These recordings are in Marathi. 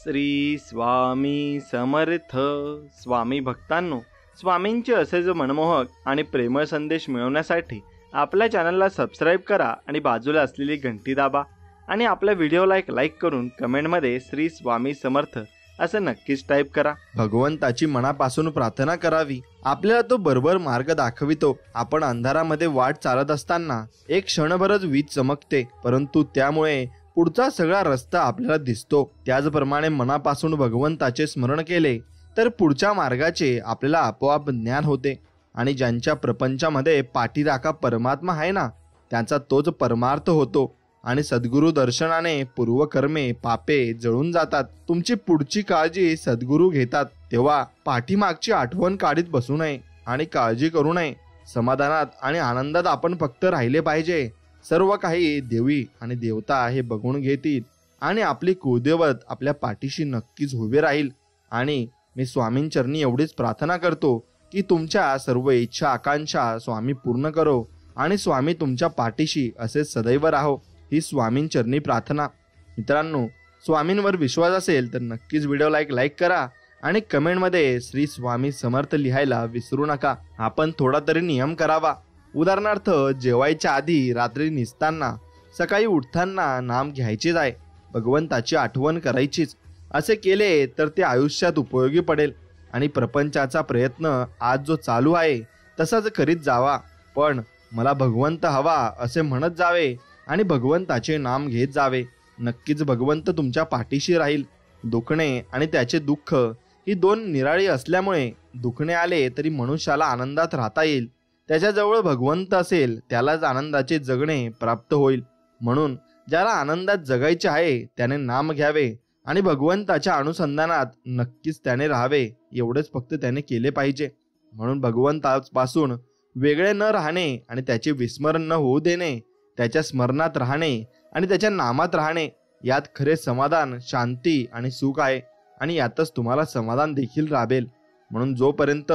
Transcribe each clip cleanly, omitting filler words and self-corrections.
श्री स्वामी समर्थ. स्वामी भक्तांनो, स्वामींचे असे जो मनमोहक आणि प्रेमळ संदेश मिळवण्यासाठी आपल्या चॅनलला सबस्क्राईब करा आणि बाजूला असलेली घंटी दाबा आणि आपल्या व्हिडिओला एक लाईक करून कमेंटमध्ये श्री स्वामी समर्थ असं नक्कीच टाईप करा. भगवंताची मनापासून प्रार्थना करावी. आपल्याला तो बरोबर मार्ग दाखवितो. आपण अंधारामध्ये वाट चालत असताना एक क्षणभरच वीज चमकते, परंतु त्यामुळे पुढचा सगळा रस्ता आपल्याला दिसतो. त्याचप्रमाणे मनापासून भगवंताचे स्मरण केले तर पुढच्या मार्गाचे आपल्याला आपोआप ज्ञान होते. आणि ज्यांच्या प्रपंचामध्ये पाठीराखा परमात्मा आहे ना, त्यांचा तोच परमार्थ होतो. आणि सद्गुरु दर्शनाने पूर्वकर्मे पापे जळून जातात. तुमची पुढची काळजी सद्गुरु घेतात. तेव्हा पाठीमागची आठवण काढीत बसू नये आणि काळजी करू नये. समाधानात आणि आनंदात आपण फक्त राहिले पाहिजे. सर्व काही देवी आणि देवता हे बघून घेतील आणि आपली कुलदैवत आपल्या पाठीशी नक्कीच उभे राहील. आणि मी स्वामींचरणी एवढीच प्रार्थना करतो की तुमच्या सर्व इच्छा आकांक्षा स्वामी पूर्ण करो आणि स्वामी तुमच्या पाठीशी असे सदैव राहो, ही स्वामींचरणी प्रार्थना. मित्रांनो, स्वामींवर विश्वास असेल तर नक्कीच व्हिडिओला एक लाईक करा आणि कमेंटमध्ये श्री स्वामी समर्थ लिहायला विसरू नका. आपण थोडा तरी नियम करावा. उदाहरणार्थ, जेवायच्या आधी, रात्री निसताना, सकाळी उठताना नाम घ्यायचेच आहे. भगवंताची आठवण करायचीच. असे केले तर ते आयुष्यात उपयोगी पडेल. आणि प्रपंचाचा प्रयत्न आज जो चालू आहे तसाच करीत जावा. पण मला भगवंत हवा असे म्हणत जावे आणि भगवंताचे नाम घेत जावे. नक्कीच भगवंत तुमच्या पाठीशी राहील. दुखणे आणि त्याचे दुःख ही दोन निराळी असल्यामुळे दुखणे आले तरी मनुष्याला आनंदात राहता येईल. त्याच्याजवळ भगवंत असेल त्यालाच आनंदाचे जगणे प्राप्त होईल. म्हणून ज्याला आनंदात जगायचे आहे त्याने नाम घ्यावे आणि भगवंताच्या अनुसंधानात नक्कीच त्याने राहावे. एवढेच फक्त त्याने केले पाहिजे. म्हणून भगवंतापासून वेगळे न राहणे आणि त्याचे विस्मरण न होऊ देणे, त्याच्या स्मरणात राहणे आणि त्याच्या नामात राहणे, यात खरे समाधान, शांती आणि सुख आहे. आणि यातच तुम्हाला समाधान देखील राबेल. म्हणून जोपर्यंत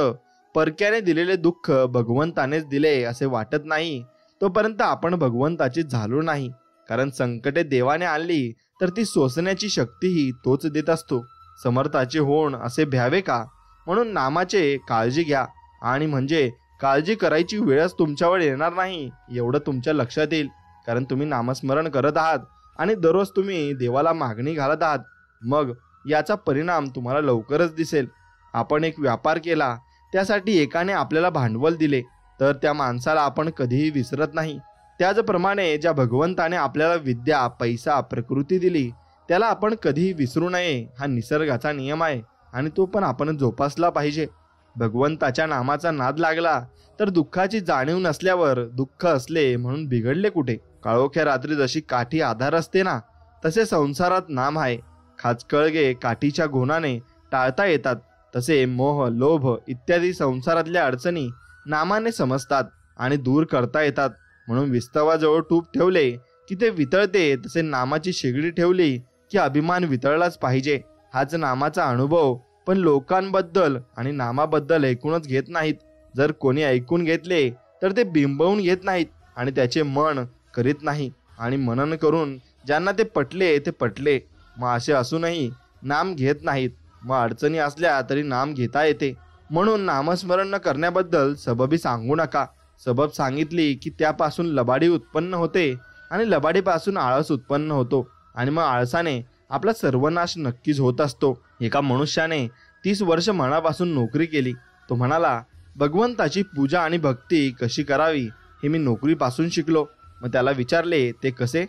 परक्याने दिलेले दुःख भगवंतानेच दिले असे वाटत नाही तोपर्यंत आपण भगवंताची झालो नाही. कारण संकटे देवाने आणली तर ती सोसण्याची शक्तीही तोच देत असतो. समर्थाचे होण असे भ्यावे का? म्हणून नामाचे काळजी घ्या. आणि म्हणजे काळजी करायची वेळच तुमच्यावर येणार नाही एवढं तुमच्या लक्षात येईल. कारण तुम्ही नामस्मरण करत आहात आणि दररोज तुम्ही देवाला मागणी घालत आहात. मग याचा परिणाम तुम्हाला लवकरच दिसेल. आपण एक व्यापार केला, त्यासाठी एकाने आपल्याला भांडवल दिले तर त्या माणसाला आपण कधीही विसरत नाही. त्याचप्रमाणे ज्या भगवंताने आपल्याला विद्या, पैसा, प्रकृती दिली त्याला आपण कधीही विसरू नये. हा निसर्गाचा नियम आहे आणि तो पण आपण जोपासला पाहिजे. भगवंताच्या नामाचा नाद लागला तर दुःखाची जाणीव नसल्यावर दुःख असले म्हणून बिघडले कुठे. काळोख्या रात्री जशी काठी आधार असते ना, तसे संसारात नाम आहे. खाचकळगे काठीच्या घोणाने टाळता येतात, तसे मोह, लोभ इत्यादी संसारातल्या अडचणी नामाने समजतात आणि दूर करता येतात. म्हणून विस्तवाजवळ तूप ठेवले की ते वितळते, तसे नामाची शेगडी ठेवली की अभिमान वितळलाच पाहिजे. हाच नामाचा अनुभव. पण लोकांबद्दल आणि नामाबद्दल ऐकूनच घेत नाहीत. जर कोणी ऐकून घेतले तर ते बिंबवून घेत नाहीत आणि त्याचे मन करीत नाही. आणि मनन करून ज्यांना ते पटले ते पटले, मग असे असूनही नाम घेत नाहीत. मग अडचणी असल्या तरी नाम घेता येते. म्हणून नामस्मरण न करण्याबद्दल सबबी सांगू नका. सबब सांगितली की त्यापासून लबाडी उत्पन्न होते आणि लबाडीपासून आळस उत्पन्न होतो आणि मग आळसाने आपला सर्वनाश नक्कीच होत असतो. एका मनुष्याने 30 वर्ष मनापासून नोकरी केली. तो म्हणाला, भगवंताची पूजा आणि भक्ती कशी करावी हे मी नोकरीपासून शिकलो. मग त्याला विचारले, ते कसे?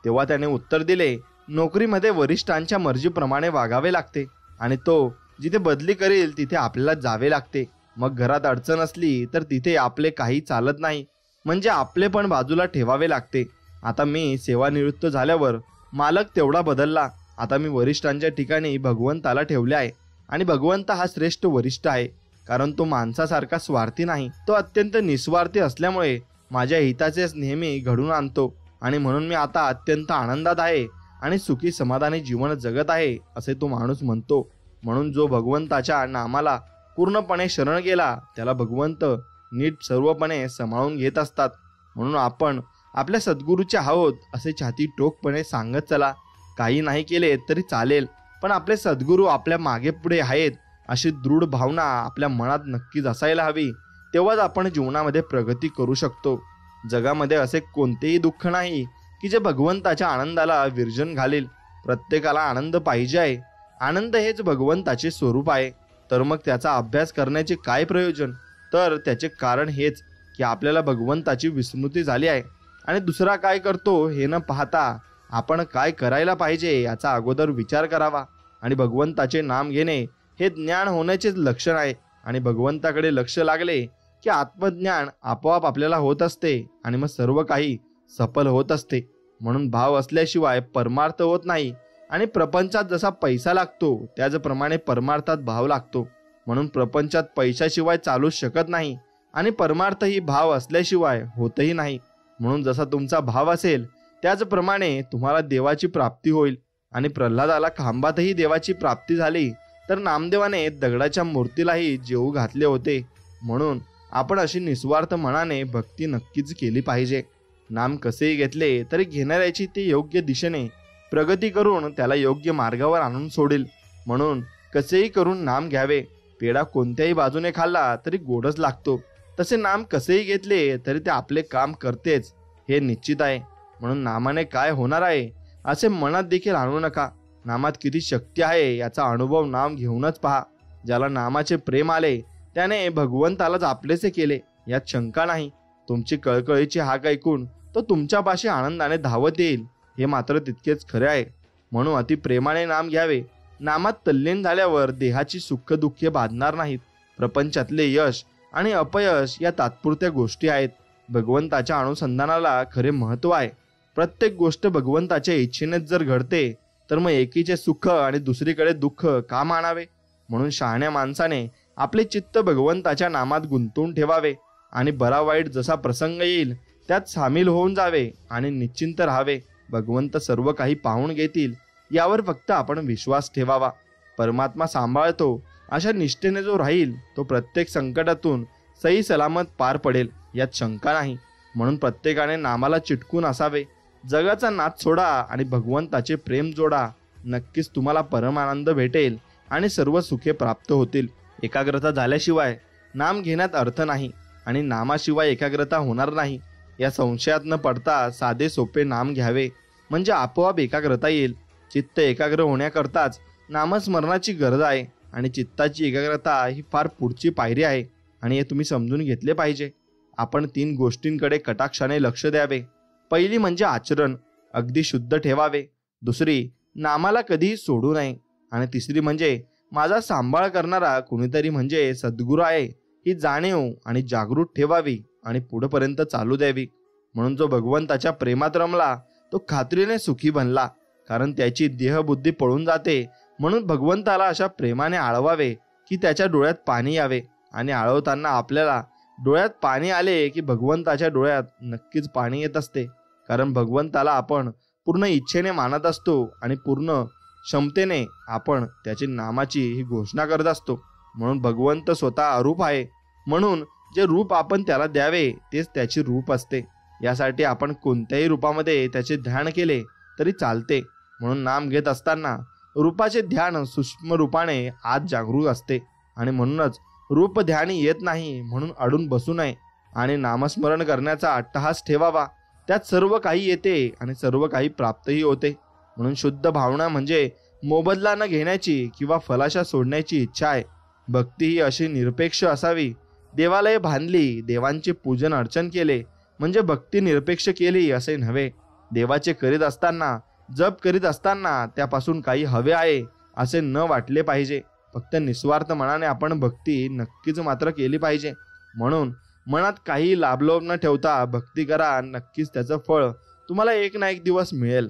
तेव्हा त्याने उत्तर दिले, नोकरीमध्ये वरिष्ठांच्या मर्जीप्रमाणे वागावे लागते आणि तो जिथे बदली करेल तिथे आपल्याला जावे लागते. मग घरात अडचण असली तर तिथे आपले काही चालत नाही, म्हणजे आपले पण बाजूला ठेवावे लागते. आता मी सेवानिवृत्त झाल्यावर मालक तेवढा बदलला. आता मी वरिष्ठांच्या ठिकाणी भगवंताला ठेवले आहे आणि भगवंत हा श्रेष्ठ वरिष्ठ आहे. कारण तो माणसासारखा स्वार्थी नाही. तो अत्यंत निस्वार्थी असल्यामुळे माझ्या हिताचेच नेहमी घडून आणतो. आणि म्हणून मी आता अत्यंत आनंदात आहे आणि सुखी समाधानी जीवन जगत आहे असे तो माणूस म्हणतो. म्हणून जो भगवंताच्या नामाला पूर्णपणे शरण गेला त्याला भगवंत नीट सर्वपणे सांभाळून घेत असतात. म्हणून आपण आपल्या सद्गुरूचे आहोत असे छाती टोकपणे सांगत चला. काही नाही केले तरी चालेल, पण आपले सद्गुरू आपल्या मागे पुढे आहेत अशी दृढ भावना आपल्या मनात नक्कीच असायला हवी. तेव्हाच आपण जीवनामध्ये प्रगती करू शकतो. जगामध्ये असे कोणतेही दुःख नाही की जे भगवंताच्या आनंदाला विर्जन घालेल. प्रत्येकाला आनंद पाहिजे आहे. आनंद हेच भगवंताचे स्वरूप आहे. तर मग त्याचा अभ्यास करण्याचे काय प्रयोजन? तर त्याचे कारण हेच की आपल्याला भगवंताची विस्मृती झाली आहे आणि दुसरा काय करतो हे न पाहता आपण काय करायला पाहिजे याचा अगोदर विचार करावा. आणि भगवंताचे नाम घेणे हे ज्ञान होण्याचेच लक्षण आहे. आणि भगवंताकडे लक्ष लागले की आत्मज्ञान आपोआप आपल्याला होत असते आणि मग सर्व काही सफल होत असते. म्हणून भाव असल्याशिवाय परमार्थ होत नाही. आणि प्रपंचात जसा पैसा लागतो त्याचप्रमाणे परमार्थात भाव लागतो. म्हणून प्रपंचात पैशाशिवाय चालूच शकत नाही आणि परमार्थ ही भाव असल्याशिवाय होतही नाही. म्हणून जसा तुमचा भाव असेल त्याचप्रमाणे तुम्हाला देवाची प्राप्ती होईल. आणि प्रल्हादाला खांबातही देवाची प्राप्ती झाली तर नामदेवाने दगडाच्या मूर्तीलाही जेवू घातले होते. म्हणून आपण अशी निस्वार्थ मनाने भक्ती नक्कीच केली पाहिजे. नाम कसेही घेतले तरी घेणाऱ्याची ते योग्य दिशेने प्रगती करून त्याला योग्य मार्गावर आणून सोडेल. म्हणून कसेही करून नाम घ्यावे. पेढा कोणत्याही बाजूने खाल्ला तरी गोडच लागतो. तसे नाम कसेही घेतले तरी ते आपले काम करतेच हे निश्चित आहे. म्हणून नामाने काय होणार आहे असे मनात देखील आणू नका. नामात किती शक्ती आहे याचा अनुभव नाम घेऊनच पहा. ज्याला नामाचे प्रेम आले त्याने भगवंतालाच आपलेसे केले यात शंका नाही. तुमची कळकळीची हाक ऐकून तो तुमच्यापाशी आनंदाने धावत येईल हे मात्र तितकेच खरे आहे. म्हणून अति प्रेमाने नाम घ्यावे. नामात तल्लीन झाल्यावर देहाची सुख दुःखे बाधणार नाहीत. प्रपंचातले यश आणि अपयश या तात्पुरत्या गोष्टी आहेत. भगवंताच्या अनुसंधानाला खरे महत्व आहे. प्रत्येक गोष्ट भगवंताच्या इच्छेनेच जर घडते तर मग एकीचे सुख आणि दुसरीकडे दुःख का मानावे? म्हणून शहाण्या माणसाने आपले चित्त भगवंताच्या नामात गुंतवून ठेवावे आणि बरा वाईट जसा प्रसंग येईल त्यात सामील होऊन जावे आणि निश्चिंत राहावे. भगवंत सर्व काही पाहून घेतील यावर फक्त आपण विश्वास ठेवावा. परमात्मा सांभाळतो अशा निष्ठेने जो राहील तो प्रत्येक संकटातून सही सलामत पार पडेल यात शंका नाही. म्हणून प्रत्येकाने नामाला चिटकून असावे. जगाचा नाद सोडा आणि भगवंताचे प्रेम जोडा. नक्कीच तुम्हाला परमानंद भेटेल आणि सर्व सुखे प्राप्त होतील. एकाग्रता झाल्याशिवाय नाम घेण्यात अर्थ नाही आणि नामाशिवाय एकाग्रता होणार नाही. या संशयात न पडता साधे सोपे नाम घ्यावे म्हणजे आपोआप एकाग्रता येईल. चित्त एकाग्र होण्याकरताच नामस्मरणाची गरज आहे आणि चित्ताची एकाग्रता ही फार पुढची पायरी आहे आणि हे तुम्ही समजून घेतले पाहिजे. आपण 3 गोष्टींकडे कटाक्षाने लक्ष द्यावे. पहिली म्हणजे आचरण अगदी शुद्ध ठेवावे. दुसरी नामाला कधीही सोडू नये आणि तिसरी म्हणजे माझा सांभाळ करणारा कुणीतरी म्हणजे सद्गुरू आहे ही जाणीव आणि जागृत ठेवावी आणि पुढेपर्यंत चालू द्यावी. म्हणून जो भगवंताच्या प्रेमात रमला तो खात्रीने सुखी बनला. कारण त्याची देहबुद्धी पळून जाते. म्हणून भगवंताला अशा प्रेमाने आळवावे की त्याच्या डोळ्यात पाणी यावे. आणि आळवताना आपल्याला डोळ्यात पाणी आले की भगवंताच्या डोळ्यात नक्कीच पाणी येत असते. कारण भगवंताला आपण पूर्ण इच्छेने मानत असतो आणि पूर्ण क्षमतेने आपण त्याची नामाची ही घोषणा करत असतो. म्हणून भगवंत स्वतः अरूप आहे. म्हणून जे रूप आपण त्याला द्यावे तेच त्याचे रूप असते. यासाठी आपण कोणत्याही रूपामध्ये त्याचे ध्यान केले तरी चालते. म्हणून नाम घेत असताना रूपाचे ध्यान सूक्ष्म रूपाने आत जागरूक असते आणि म्हणूनच रूप ध्यानी येत नाही म्हणून अडून बसू नये आणि नामस्मरण करण्याचा अट्टहास ठेवावा. त्यात सर्व काही येते आणि सर्व काही प्राप्तही होते. म्हणून शुद्ध भावना म्हणजे मोबदला न घेण्याची किंवा फलाशा सोडण्याची इच्छा आहे. भक्ती ही अशी निरपेक्ष असावी. देवालय बांधली, देवांचे पूजन अर्चन केले म्हणजे भक्ती निरपेक्ष केली असे नव्हे. देवाचे करीत असताना जप करीत असताना त्यापासून काही हवे आहे असे न वाटले पाहिजे. फक्त निस्वार्थ मनाने आपण भक्ती नक्कीच मात्र केली पाहिजे. म्हणून मनात काही लाभलोभ न ठेवता भक्ती करा. नक्कीच त्याचं फळ तुम्हाला एक ना एक दिवस मिळेल.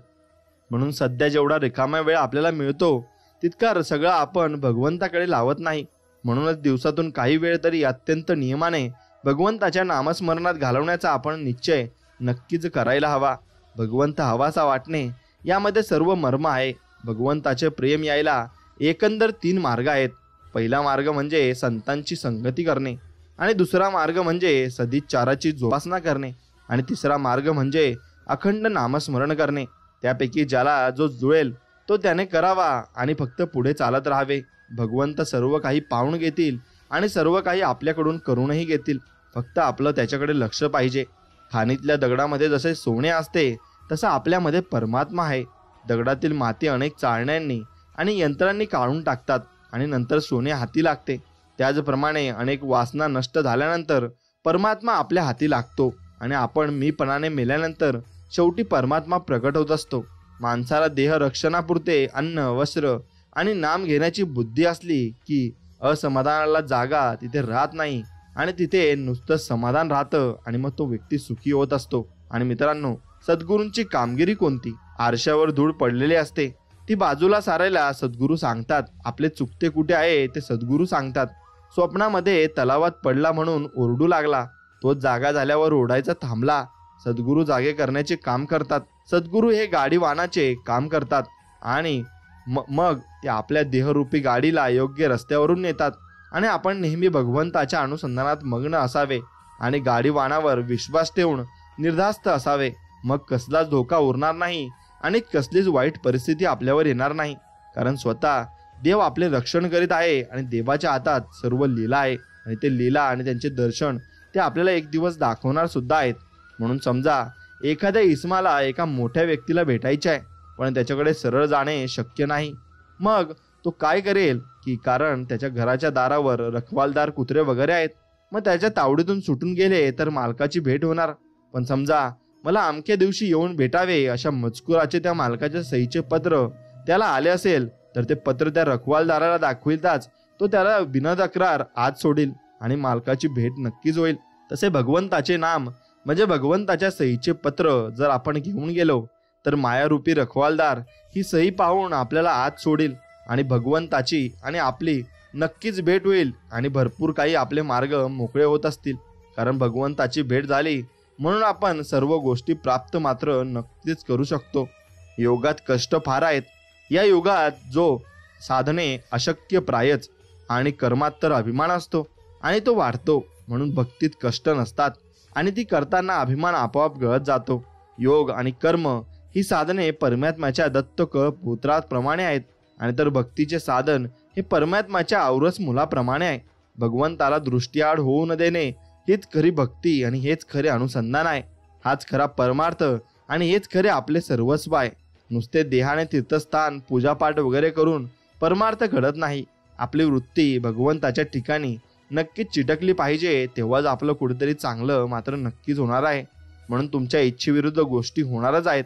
म्हणून सध्या जेवढा रिकामा वेळ आपल्याला मिळतो तितका सगळा आपण भगवंताकडे लावत नाही. म्हणूनच दिवसातून काही वेळ तरी अत्यंत नियमाने भगवंताच्या नामस्मरणात घालवण्याचा आपण निश्चय नक्कीच करायला हवा. भगवंत हवासा वाटणे यामध्ये सर्व मर्म आहे. भगवंताचे प्रेम यायला एकंदर 3 मार्ग आहेत. पहिला मार्ग म्हणजे संतांची संगती करणे आणि दुसरा मार्ग म्हणजे सदिच्छाराची जोपासना करणे आणि तिसरा मार्ग म्हणजे अखंड नामस्मरण करणे. त्यापैकी ज्याला जो जुळेल तो त्याने करावा आणि फक्त पुढे चालत राहावे. भगवंत सर्व काही पाहून घेतील आणि सर्व काही आपल्याकडून करूनही घेतील. फक्त आपलं त्याच्याकडे लक्ष पाहिजे. खाणीतल्या दगडामध्ये जसे सोने असते तसं आपल्यामध्ये परमात्मा आहे. दगडातील माती अनेक चाळण्यांनी आणि यंत्रांनी काढून टाकतात आणि नंतर सोने हाती लागते. त्याचप्रमाणे अनेक वासना नष्ट झाल्यानंतर परमात्मा आपल्या हाती लागतो आणि आपण मीपणाने मेल्यानंतर शेवटी परमात्मा प्रकट होत असतो. माणसाला देह रक्षणापुरते अन्न, वस्त्र आणि नाम घेण्याची बुद्धी असली की असमाधानाला जागा तिथे राहत नाही आणि तिथे नुसतं समाधान राहतं आणि मग तो व्यक्ती सुखी होत असतो. आणि मित्रांनो, सद्गुरूंची कामगिरी कोणती? आरशावर धूळ पडलेली असते, ती बाजूला सारायला सद्गुरू सांगतात. आपले चुकते कुठे आहे ते सद्गुरू सांगतात. स्वप्नामध्ये तलावात पडला म्हणून ओरडू लागला, तो जागा झाल्यावर ओरडायचा थांबला. सद्गुरू जागे करण्याचे काम करतात. सद्गुरू हे गाडी वाहनाचे काम करतात आणि मग ते आपल्या देहरूपी गाडीला योग्य रस्त्यावरून नेतात. आणि आपण नेहमी भगवंताच्या अनुसंधानात मग्न असावे आणि गाडी वाहनावर विश्वास ठेवून निर्धास्त असावे. मग कसलाच धोका उरणार नाही आणि कसलीच वाईट परिस्थिती आपल्यावर येणार नाही. कारण स्वतः देव आपले रक्षण करीत आहे आणि देवाच्या हातात सर्व लीला आहे आणि ते लीला आणि त्यांचे दर्शन ते आपल्याला एक दिवस दाखवणार सुद्धा आहेत. म्हणून समजा एखाद्या इस्माला एका मोठ्या व्यक्तीला भेटायचे आहे पण त्याच्याकडे सरळ जाणे शक्य नाही. मग तो काय करेल की कारण त्याच्या घराच्या दारावर रखवालदार कुत्रे वगैरे आहेत. मग त्याच्या तावडीतून सुटून गेले तर मालकाची भेट होणार. पण समजा मला अमक्या दिवशी येऊन भेटावे अशा मजकुराचे त्या मालकाच्या सहीचे पत्र त्याला आले असेल तर ते पत्र त्या रखवालदाराला दाखविताच तो त्याला बिना तक्रार आत सोडील आणि मालकाची भेट नक्कीच होईल. तसे भगवंताचे नाम म्हणजे भगवंताच्या सहीचे पत्र जर आपण घेऊन गेलो तर मायारूपी रखवालदार ही सही पाहून आपल्याला आत सोडील आणि भगवंताची आणि आपली नक्कीच भेट होईल आणि भरपूर काही आपले मार्ग मोकळे होत असतील. कारण भगवंताची भेट झाली म्हणून आपण सर्व गोष्टी प्राप्त मात्र नक्कीच करू शकतो. योगात कष्ट फार आहेत. या युगात जो साधने अशक्य प्रायच आणि कर्मात तर अभिमान असतो आणि तो वाढतो. म्हणून भक्तीत कष्ट नसतात आणि ती करताना अभिमान आपोआप गळत जातो. योग आणि कर्म ही साधने परमात्म्याच्या दत्त पुत्राप्रमाणे आहेत आणि तर भक्तीचे साधन हे परमात्म्याच्या औरस मुलाप्रमाणे आहे. भगवंताला दृष्टीआड होऊ न देणे हीच खरी भक्ती आणि हेच खरे अनुसंधान आहे. हाच खरा परमार्थ आणि हेच खरे आपले सर्वस्व आहे. नुसते देहाने तीर्थस्थान पूजापाठ वगैरे करून परमार्थ घडत नाही. आपली वृत्ती भगवंताच्या ठिकाणी नक्कीच चिटकली पाहिजे, तेव्हाच आपलं कुठेतरी चांगलं मात्र नक्कीच होणार आहे. म्हणून तुमच्या इच्छेविरुद्ध गोष्टी होणारच आहेत.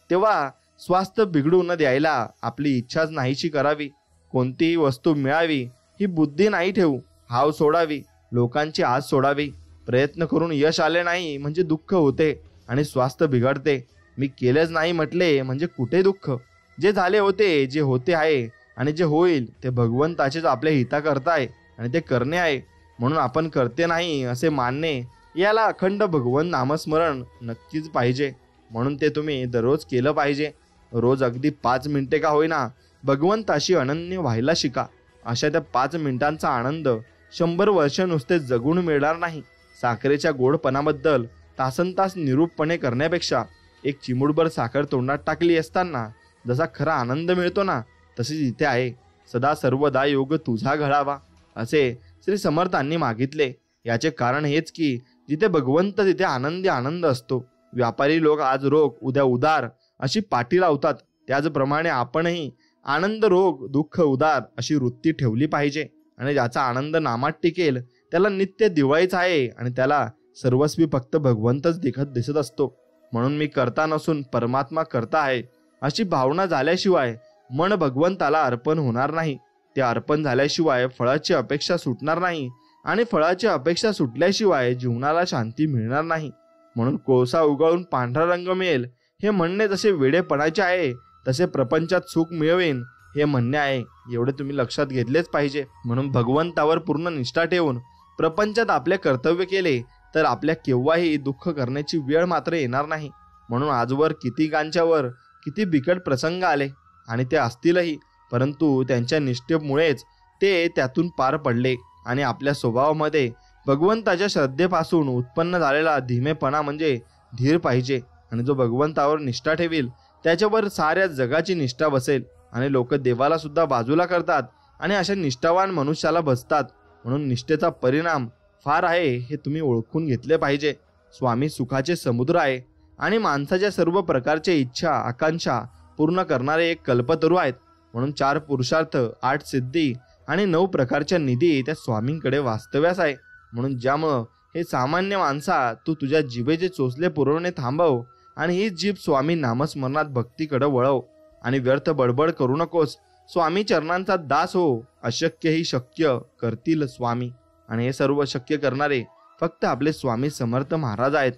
तेव्हा स्वास्थ्य बिघडू न द्यायला आपली इच्छाच नाहीशी करावी. कोणतीही वस्तू मिळावी ही बुद्धी नाही ठेवू. हाव सोडावी, लोकांची आस सोडावी. प्रयत्न करून यश आले नाही म्हणजे दुःख होते आणि स्वास्थ्य बिघडते. मी केलेच नाही म्हटले म्हणजे कुठे दुःख. जे झाले होते, जे होते आहे आणि जे होईल ते भगवंताचेच आपल्या हिताकरता आहे आणि ते करणे आहे. म्हणून आपण करते नाही असे मानणे, याला अखंड भगवंत नामस्मरण नक्कीच पाहिजे. म्हणून ते तुम्ही दररोज केलं पाहिजे. रोज अगदी 5 मिनिटे का होईना भगवंताशी अनन्य व्हायला शिका. अशा त्या 5 मिनिटांचा आनंद 100 वर्ष नुसते जगून मिळणार नाही. साखरेच्या गोडपणाबद्दल तासनतास निरूपपणे करण्यापेक्षा एक चिमूटभर साखर तोंडात टाकली असताना जसा खरा आनंद मिळतो ना, तशीच इथे आहे. सदा सर्वदा योग तुझा घडावा असे श्री समर्थांनी मागितले. याचे कारण हेच की जिथे भगवंत तिथे आनंदी आनंद असतो. व्यापारी लोक आज रोग उद्या उदार अशी पाठी लावतात. त्याचप्रमाणे आपणही आनंद रोग दुःख उदार अशी वृत्ती ठेवली पाहिजे आणि ज्याचा आनंद नामात टिकेल त्याला नित्य दिवाळीच आहे आणि त्याला सर्वस्वी फक्त भगवंतच दिसत असतो. म्हणून मी करता नसून परमात्मा करता आहे अशी भावना झाल्याशिवाय मन भगवंताला अर्पण होणार नाही. ते अर्पण झाल्याशिवाय फळाची अपेक्षा सुटणार नाही आणि फळाची अपेक्षा सुटल्याशिवाय जीवनाला शांती मिळणार नाही. म्हणून कोळसा उगळून पांढरा रंग मिळेल हे म्हणणे जसे वेडेपणाचे आहे, तसे प्रपंचात सुख मिळवेन हे म्हणणे आहे. एवढे तुम्ही लक्षात घेतलेच पाहिजे. म्हणून भगवंतावर पूर्ण निष्ठा ठेवून प्रपंचात आपले कर्तव्य केले तर आपल्या केव्हाही दुःख करण्याची वेळ मात्र येणार नाही. म्हणून आजवर कितीकांच्यावर किती बिकट प्रसंग आले आणि ते असतीलही, परंतु त्यांच्या निष्ठेमुळेच ते त्यातून पार पडले आणि आपल्या स्वभावामध्ये भगवंताच्या श्रद्धेपासून उत्पन्न झालेला धीमेपणा म्हणजे धीर पाहिजे. आणि जो भगवंतावर निष्ठा ठेवील त्याच्यावर साऱ्या जगाची निष्ठा बसेल. आणि लोक देवाला सुद्धा बाजूला करतात आणि अशा निष्ठावान मनुष्याला बसतात. म्हणून निष्ठेचा परिणाम फार आहे हे तुम्ही ओळखून घेतले पाहिजे. स्वामी सुखाचे समुद्र आहे आणि माणसाच्या सर्व प्रकारच्या इच्छा आकांक्षा पूर्ण करणारे एक कल्पतरू आहेत. म्हणून 4 पुरुषार्थ 8 सिद्धी आणि 9 प्रकारच्या निधी त्या स्वामींकडे वास्तव्यास आहे. म्हणून ज्यामुळं हे सामान्य माणसा तू तुझ्या जिभेचे चोचले पुरवणे थांबव आणि ही जीभ स्वामी नामस्मरणात भक्तीकडे वळव आणि व्यर्थ बडबड करू नकोस. स्वामी चरणांचा दास हो. अशक्य ही शक्य करतील स्वामी. आणि हे सर्व शक्य करणारे फक्त आपले स्वामी समर्थ महाराज आहेत.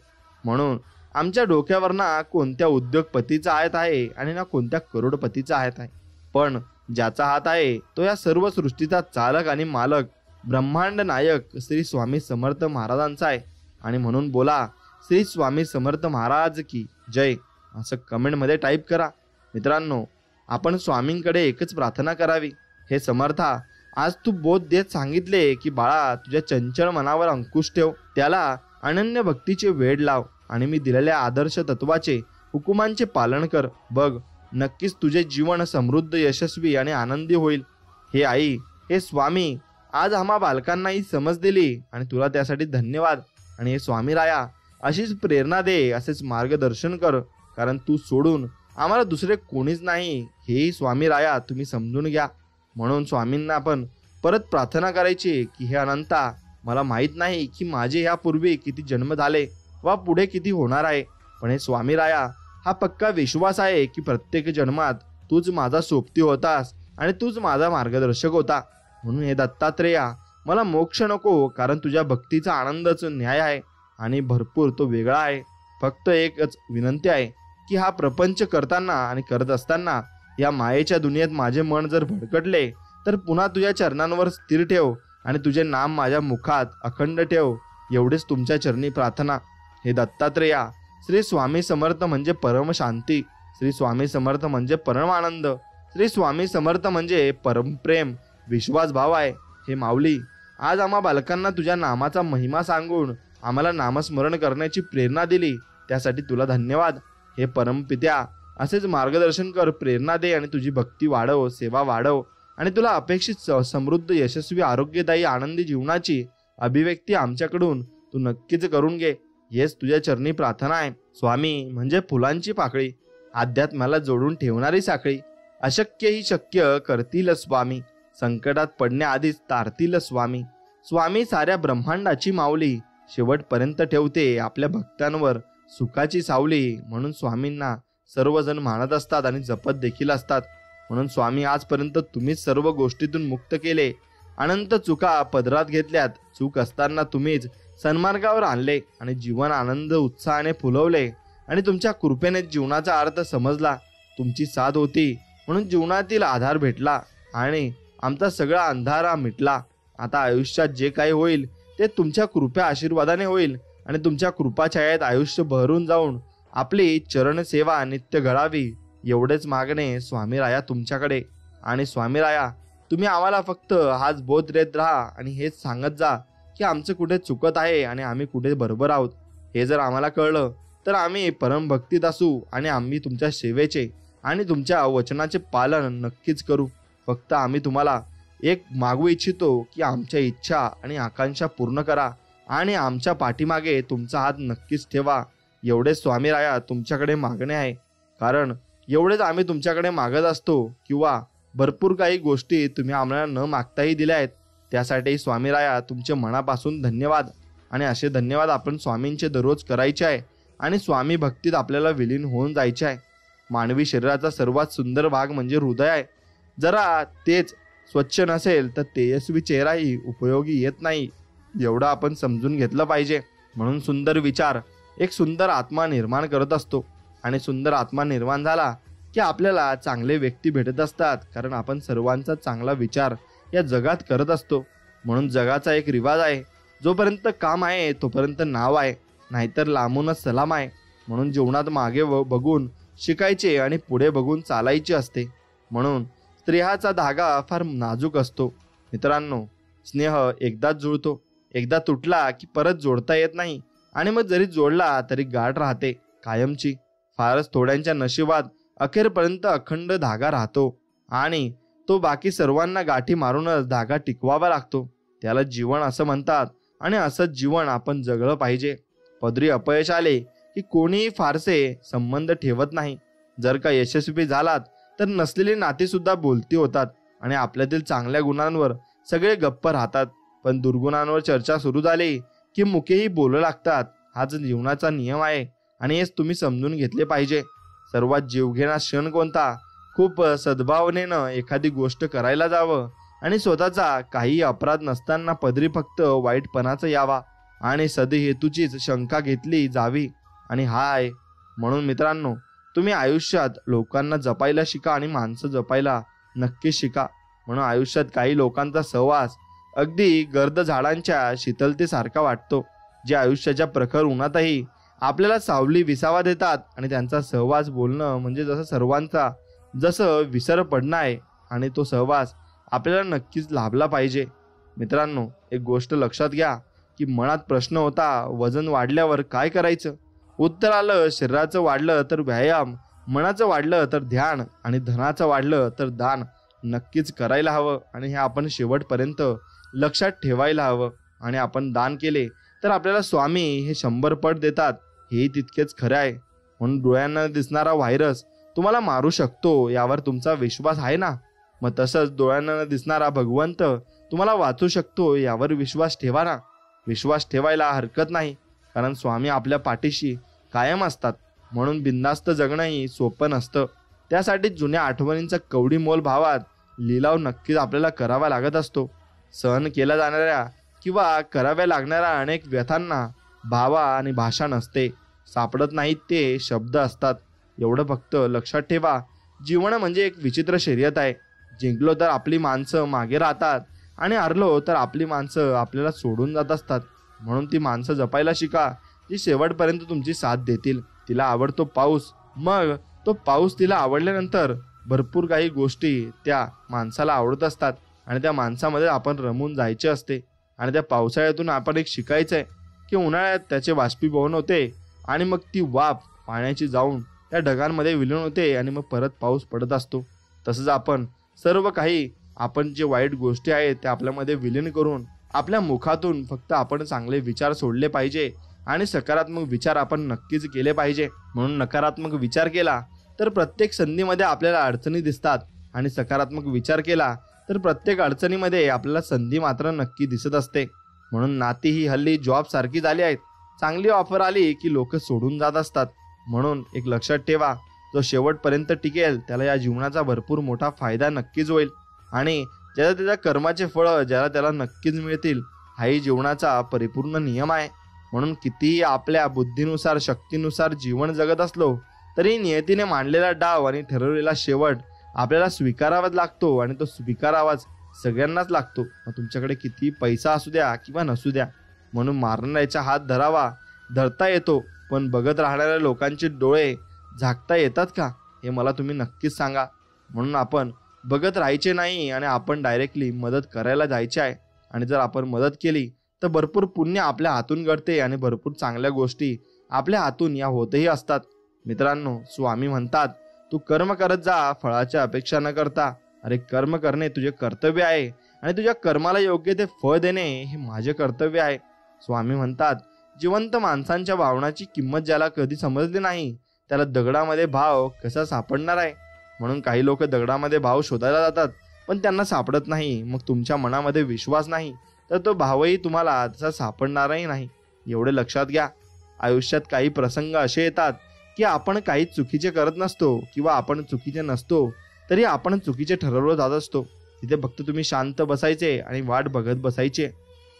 म्हणून आमच्या डोक्यावर ना कोणत्या उद्योगपतीचा हात आहे आणि ना कोणत्या करोडपतीचा हात आहे, पण ज्याचा हात आहे तो या सर्व सृष्टीचा चालक आणि मालक ब्रह्मांड नायक श्री स्वामी समर्थ महाराजांचा आहे. आणि म्हणून बोला श्री स्वामी समर्थ महाराज की जय असं कमेंटमध्ये टाईप करा. मित्रांनो, आपण स्वामींकडे एकच प्रार्थना करावी. हे समर्था, आज तू बोध देत सांगितले की बाळा तुझ्या चंचल मनावर अंकुश ठेव, त्याला अनन्य भक्तीचे वेड लाव आणि मी दिलेल्या आदर्श तत्वाचे हुकुमांचे पालन कर. बघ, नक्कीच तुझे जीवन समृद्ध यशस्वी आणि आनंदी होईल. हे आई, हे स्वामी, आज आम्हा बालकांना ही समज दिली आणि तुला त्यासाठी धन्यवाद. आणि हे स्वामी राया, अशीच प्रेरणा दे, असेच मार्गदर्शन कर, कारण तू सोडून आम्हाला दुसरे कोणीच नाही. हेही स्वामी राया तुम्ही समजून घ्या. म्हणून स्वामींना आपण परत प्रार्थना करायची की हे अनंता, मला माहीत नाही की माझे यापूर्वी किती जन्म झाले वा पुढे किती होणार आहे, पण हे स्वामी राया, हा पक्का विश्वास आहे की प्रत्येक जन्मात तूच माझा सोबती होतास आणि तूच माझा मार्गदर्शक होता. म्हणून हे दत्तात्रेया, मला मोक्ष नको, कारण तुझ्या भक्तीचा आनंदच न्याय आहे आणि भरपूर तो वेगळा आहे. फक्त एकच विनंती आहे की हा प्रपंच करताना आणि करत असताना या मायेच्या दुनियेत माझे मन जर भडकटले तर पुन्हा तुझ्या चरणांवर स्थिर ठेव आणि तुझे नाम माझ्या मुखात अखंड ठेव. एवढीच तुमच्या चरणी प्रार्थना. हे दत्तात्रेया, श्री स्वामी समर्थ म्हणजे परम शांती, श्री स्वामी समर्थ म्हणजे परम आनंद, श्री स्वामी समर्थ म्हणजे परम प्रेम विश्वास भाव आहे. हे माऊली, आज आम्हा बालकांना तुझ्या नामाचा महिमा सांगून आम्हाला नामस्मरण करण्याची प्रेरणा दिली, त्यासाठी तुला धन्यवाद. हे परमपित्या, असेच मार्गदर्शन कर, प्रेरणा दे आणि तुझी भक्ती वाढव, सेवा वाढव आणि तुला अपेक्षित समृद्ध यशस्वी आरोग्यदायी आनंदी जीवनाची अभिव्यक्ती आमच्याकडून तू नक्कीच करून घे. हेच तुझ्या चरणी प्रार्थना आहे. स्वामी म्हणजे फुलांची पाकळी, अध्यात्माला जोडून ठेवणारी साखळी. अशक्य ही शक्य करतील स्वामी, संकटात पडण्याआधीच तारतील स्वामी. स्वामी साऱ्या ब्रह्मांडाची माऊली, शेवटपर्यंत ठेवते आपल्या भक्तांवर सुखाची सावली. म्हणून स्वामींना सर्वजण मानत असतात आणि जपत देखील असतात. म्हणून स्वामी, आजपर्यंत तुम्हीच सर्व गोष्टीतून मुक्त केले, अनंत चुका पदरात घेतल्यात. चूक असताना तुम्हीच सन्मार्गावर आणले आणि जीवन आनंद उत्साहाने फुलवले आणि तुमच्या कृपेने जीवनाचा अर्थ समजला. तुमची साथ होती म्हणून जीवनातील आधार भेटला आणि आमचा सगळा अंधारा मिटला. आता आयुष्यात जे काही होईल ते तुमच्या कृपा आशीर्वादाने होईल आणि तुमच्या कृपाछायात आयुष्य बहरून जाऊन आपली चरण सेवा नित्य घडावी, एवढेच मागणे स्वामी राया तुमच्याकडे. आणि स्वामी राया, तुम्ही आम्हाला फक्त हाच बोध देत राहा आणि हेच सांगत जा की आमचं कुठे चुकत आहे आणि आम्ही कुठे बरोबर आहोत. हे जर आम्हाला कळलं तर आम्ही परमभक्तीत असू आणि आम्ही तुमच्या सेवेचे आणि तुमच्या वचनाचे पालन नक्कीच करू. फक्त आम्ही तुम्हाला एक मागू इच्छितो की आमच्या इच्छा आणि आकांक्षा पूर्ण करा आणि आमच्या पाठीमागे तुमचा हात नक्कीच ठेवा. एवढेच स्वामी राया तुमच्याकडे मागणे आहे, कारण एवढेच आम्ही तुमच्याकडे मागत असतो किंवा भरपूर काही गोष्टी तुम्ही आम्हाला न मागताही दिल्या आहेत. त्यासाठी स्वामी राया तुमचे मनापासून धन्यवाद. आणि असे धन्यवाद आपण स्वामींचे दररोज करायचे आहे आणि स्वामी भक्तीत आपल्याला विलीन होऊन जायचे आहे. मानवी शरीराचा सर्वात सुंदर भाग म्हणजे हृदय आहे. जरा तेच स्वच्छ नसेल तर तेजस्वी चेहराही उपयोगी येत नाही, एवढं आपण समजून घेतलं पाहिजे. म्हणून सुंदर विचार एक सुंदर आत्मा निर्माण करत असतो आणि सुंदर आत्मा निर्माण झाला की आपल्याला चांगले व्यक्ती भेटत असतात, कारण आपण सर्वांचा चांगला विचार या जगात करत असतो. म्हणून जगाचा एक रिवाज आहे, जोपर्यंत काम आहे तोपर्यंत नाव आहे, नाहीतर लांबूनच सलाम आहे. म्हणून जीवनात मागे बघून शिकायचे आणि पुढे बघून चालायचे असते. म्हणून स्त्रियाचा धागा फार नाजूक असतो. मित्रांनो, स्नेह एकदाच जुळतो, एकदा तुटला की परत जोडता येत नाही आणि मग जरी जोडला तरी गाठ राहते कायमची. फारच थोड्यांच्या नशिबात अखेरपर्यंत अखंड धागा राहतो आणि तो बाकी सर्वांना गाठी मारूनच धागा टिकवावा लागतो. त्याला जीवन असं म्हणतात आणि असंच जीवन आपण जगलं पाहिजे. पदरी अपयश आले की कोणीही फारसे संबंध ठेवत नाही. जर का यशस्वी झालात तर नसलेली नाती सुद्धा बोलती होतात आणि आपल्यातील चांगल्या गुणांवर सगळे गप्प राहतात. पण दुर्गुणांवर चर्चा सुरू झाली की मुखेही बोलू लागतात. हाच जीवनाचा नियम आहे आणि हेच तुम्ही समजून घेतले पाहिजे. सर्वात जीवघेणा क्षण कोणता? खूप सद्भावनेनं एखादी गोष्ट करायला जावं आणि स्वतःचा काही अपराध नसताना पदरी फक्त वाईटपणाचा यावा आणि सदहेतूचीच शंका घेतली जावी. आणि हा आहे म्हणून मित्रांनो, तुम्ही आयुष्यात लोकांना जपायला शिका आणि माणसं जपायला नक्की शिका. म्हणून आयुष्यात काही लोकांचा सहवास अगदी गर्द झाडांच्या शीतलतेसारखा वाटतो, जे आयुष्याच्या प्रखर उन्हातही आपल्याला सावली विसावा देतात. आणि त्यांचा सहवास बोलणं म्हणजे जसं विसर पडणं आहे आणि तो सहवास आपल्याला नक्कीच लाभला पाहिजे. मित्रांनो, एक गोष्ट लक्षात घ्या की मनात प्रश्न होता, वजन वाढल्यावर काय करायचं? उत्तर आलं, शरीराचं वाढलं तर व्यायाम, मनाचं वाढलं तर ध्यान आणि धनाचं वाढलं तर दान नक्कीच करायला हवं. आणि हे आपण शेवटपर्यंत लक्षात ठेवायला हवं. आणि आपण दान केले तर आपल्याला स्वामी हे 100 पट देतात, हेही तितकेच खरे आहे. म्हणून डोळ्यांना दिसणारा व्हायरस तुम्हाला मारू शकतो यावर तुमचा विश्वास आहे ना? मग तसंच डोळ्यांना दिसणारा भगवंत तुम्हाला वाचू शकतो यावर विश्वास ठेवा ना. विश्वास ठेवायला हरकत नाही, कारण स्वामी आपल्या पाठीशी कायम असतात. म्हणून बिनधास्त जगणंही सोपं नसतं. त्यासाठी जुन्या आठवणींचा कवडी मोल भावात लिलाव नक्कीच आपल्याला करावा लागत असतो. सहन केल्या जाणाऱ्या किंवा कराव्या लागणाऱ्या अनेक व्यथांना भावा आणि भाषा नसते, सापडत नाहीत ते शब्द असतात. एवढं फक्त लक्षात ठेवा, जीवन म्हणजे एक विचित्र शर्यत आहे. जिंकलो तर आपली माणसं मागे राहतात आणि हरलो तर आपली माणसं आपल्याला सोडून जात असतात. म्हणून ती माणसं जपायला शिका जी शेवटपर्यंत तुमची साथ देतील. तिला आवडतो पाऊस, मग तो पाऊस तिला आवडल्यानंतर भरपूर काही गोष्टी त्या माणसाला आवडत असतात आणि त्या माणसामध्ये आपण रमून जायचे असते. आणि त्या पावसाळ्यातून आपण एक शिकायचं आहे की उन्हाळ्यात त्याचे बाष्पीभवन होते आणि मग ती वाफ पाण्याची जाऊन त्या ढगांमध्ये विलीन होते आणि मग परत पाऊस पडत असतो. तसंच आपण सर्व काही आपण जे वाईट गोष्टी आहेत त्या आपल्यामध्ये विलीन करून आपल्या मुखातून फक्त आपण चांगले विचार सोडले पाहिजे आणि सकारात्मक विचार आपण नक्कीच केले पाहिजे. म्हणून नकारात्मक विचार केला तर प्रत्येक संधीमध्ये आपल्याला अडचणी दिसतात आणि सकारात्मक विचार केला तर प्रत्येक अडचणीमध्ये आपल्याला संधी मात्र नक्की दिसत असते. म्हणून नाती ही हल्ली जॉब सारखी झाली आहेत. चांगली ऑफर आली की लोक सोडून जात असतात. म्हणून एक लक्षात ठेवा, जो शेवटपर्यंत टिकेल त्याला या जीवनाचा भरपूर मोठा फायदा नक्कीच होईल आणि ज्याला त्याच्या कर्माचे फळं ज्याला त्याला नक्कीच मिळतील. हाही जीवनाचा परिपूर्ण नियम आहे. म्हणून कितीही आपल्या बुद्धीनुसार शक्तीनुसार जीवन जगत असलो तरी नियतीने मांडलेला डाव आणि ठरवलेला शेवट आपल्याला स्वीकारावाच लागतो आणि तो स्वीकारावाच सगळ्यांनाच लागतो. मग तुमच्याकडे किती पैसा असू द्या किंवा नसू द्या. म्हणून मारणाऱ्याचा हात धरता येतो, पण बघत राहणाऱ्या लोकांचे डोळे झाकता येतात का हे मला तुम्ही नक्कीच सांगा. म्हणून आपण बघत राहायचे नाही आणि आपण डायरेक्टली मदत करायला जायचे आहे. आणि जर आपण मदत केली तर भरपूर पुण्य आपल्या हातून घडते आणि भरपूर चांगल्या गोष्टी आपल्या हातून या होतही असतात. मित्रांनो, स्वामी म्हणतात, तू कर्म करत जा, फळाची अपेक्षा न करता. अरे, कर्म करणे तुझे कर्तव्य आहे आणि तुझ्या कर्माला योग्य ते फळ देणे हे माझे कर्तव्य आहे. स्वामी म्हणतात, जिवंत माणसांच्या भावनाची किंमत ज्याला कधी समजली नाही त्याला दगडामध्ये भाव कसा सापडणार आहे. म्हणून काही लोक दगडामध्ये भाव शोधायला जातात पण त्यांना सापडत नाही. मग तुमच्या मनामध्ये विश्वास नाही तर तो भावही तुम्हाला तसा सापडणारही नाही. एवढे लक्षात घ्या. आयुष्यात काही प्रसंग असे येतात की आपण काही चुकीचे करत नसतो किंवा आपण चुकीचे नसतो तरी आपण चुकीचे ठरवलं जात असतो. तिथे फक्त तुम्ही शांत बसायचे आणि वाट बघत बसायचे.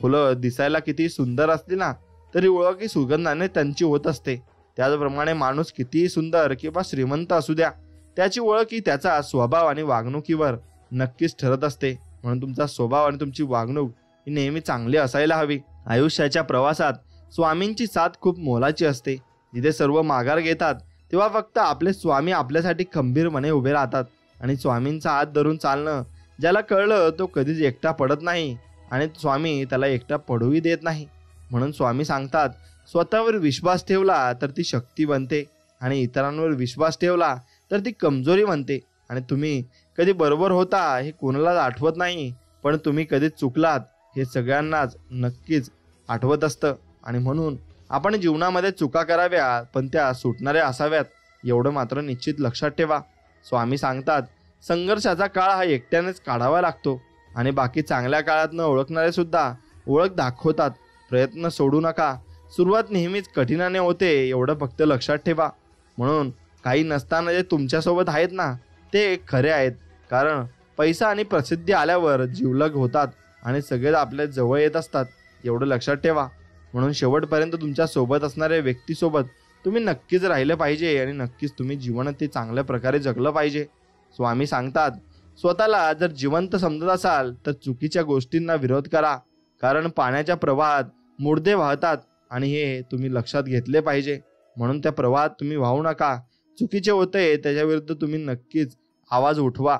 फुलं दिसायला किती सुंदर असली ना तरी ओळख ही सुगंधाने त्यांची होत असते. त्याचप्रमाणे माणूस कितीही सुंदर किंवा श्रीमंत असू द्या, त्याची ओळख ही त्याचा स्वभाव आणि वागणुकीवर नक्कीच ठरत असते. म्हणून तुमचा स्वभाव आणि तुमची वागणूक ही नेहमी चांगली असायला हवी. आयुष्याच्या प्रवासात स्वामींची साथ खूप मोलाची असते. जिथे सर्व माघार घेतात तेव्हा फक्त आपले स्वामी आपल्यासाठी खंबीरपणे उभे राहतात. आणि स्वामींचा हात धरून चालणं ज्याला कळलं तो कधीच एकटा पडत नाही आणि स्वामी त्याला एकटा पडूही देत नाही. म्हणून स्वामी सांगतात, स्वतःवर विश्वास ठेवला तर ती शक्ती बनते आणि इतरांवर विश्वास ठेवला तर ती कमजोरी बनते. आणि तुम्ही कधी बरोबर होता हे कोणालाच आठवत नाही, पण तुम्ही कधी चुकलात हे सगळ्यांनाच नक्कीच आठवत असतं. आणि म्हणून आपण जीवनामध्ये चुका कराव्या, पण त्या सुटणाऱ्या असाव्यात एवढं मात्र निश्चित लक्षात ठेवा. स्वामी सांगतात, संघर्षाचा काळ हा एकट्यानेच काढावा लागतो आणि बाकी चांगल्या काळात न ओळखणारे सुद्धा ओळख दाखवतात. प्रयत्न सोडू नका. सुरुवात नेहमीच कठीणाने होते एवढं फक्त लक्षात ठेवा. म्हणून काही नसताना जे तुमच्यासोबत आहेत ना ते खरे आहेत. कारण पैसा आणि प्रसिद्धी आल्यावर जिवलग होतात आणि सगळेच आपल्या जवळ येत असतात एवढं लक्षात ठेवा. म्हणून शेवटपर्यंत तुमच्या सोबत असणाऱ्या व्यक्तीसोबत तुम्ही नक्कीच राहिलं पाहिजे आणि नक्कीच तुम्ही जीवन ते चांगल्या प्रकारे जगलं पाहिजे. स्वामी सांगतात, स्वतःला जर जिवंत समजत असाल तर चुकीच्या गोष्टींना विरोध करा. कारण पाण्याच्या प्रवाहात मुर्दे वाहतात आणि हे तुम्ही लक्षात घेतले पाहिजे. म्हणून त्या प्रवाहात तुम्ही वाहू नका. चुकीचे होते त्याच्याविरुद्ध तुम्ही नक्कीच आवाज उठवा.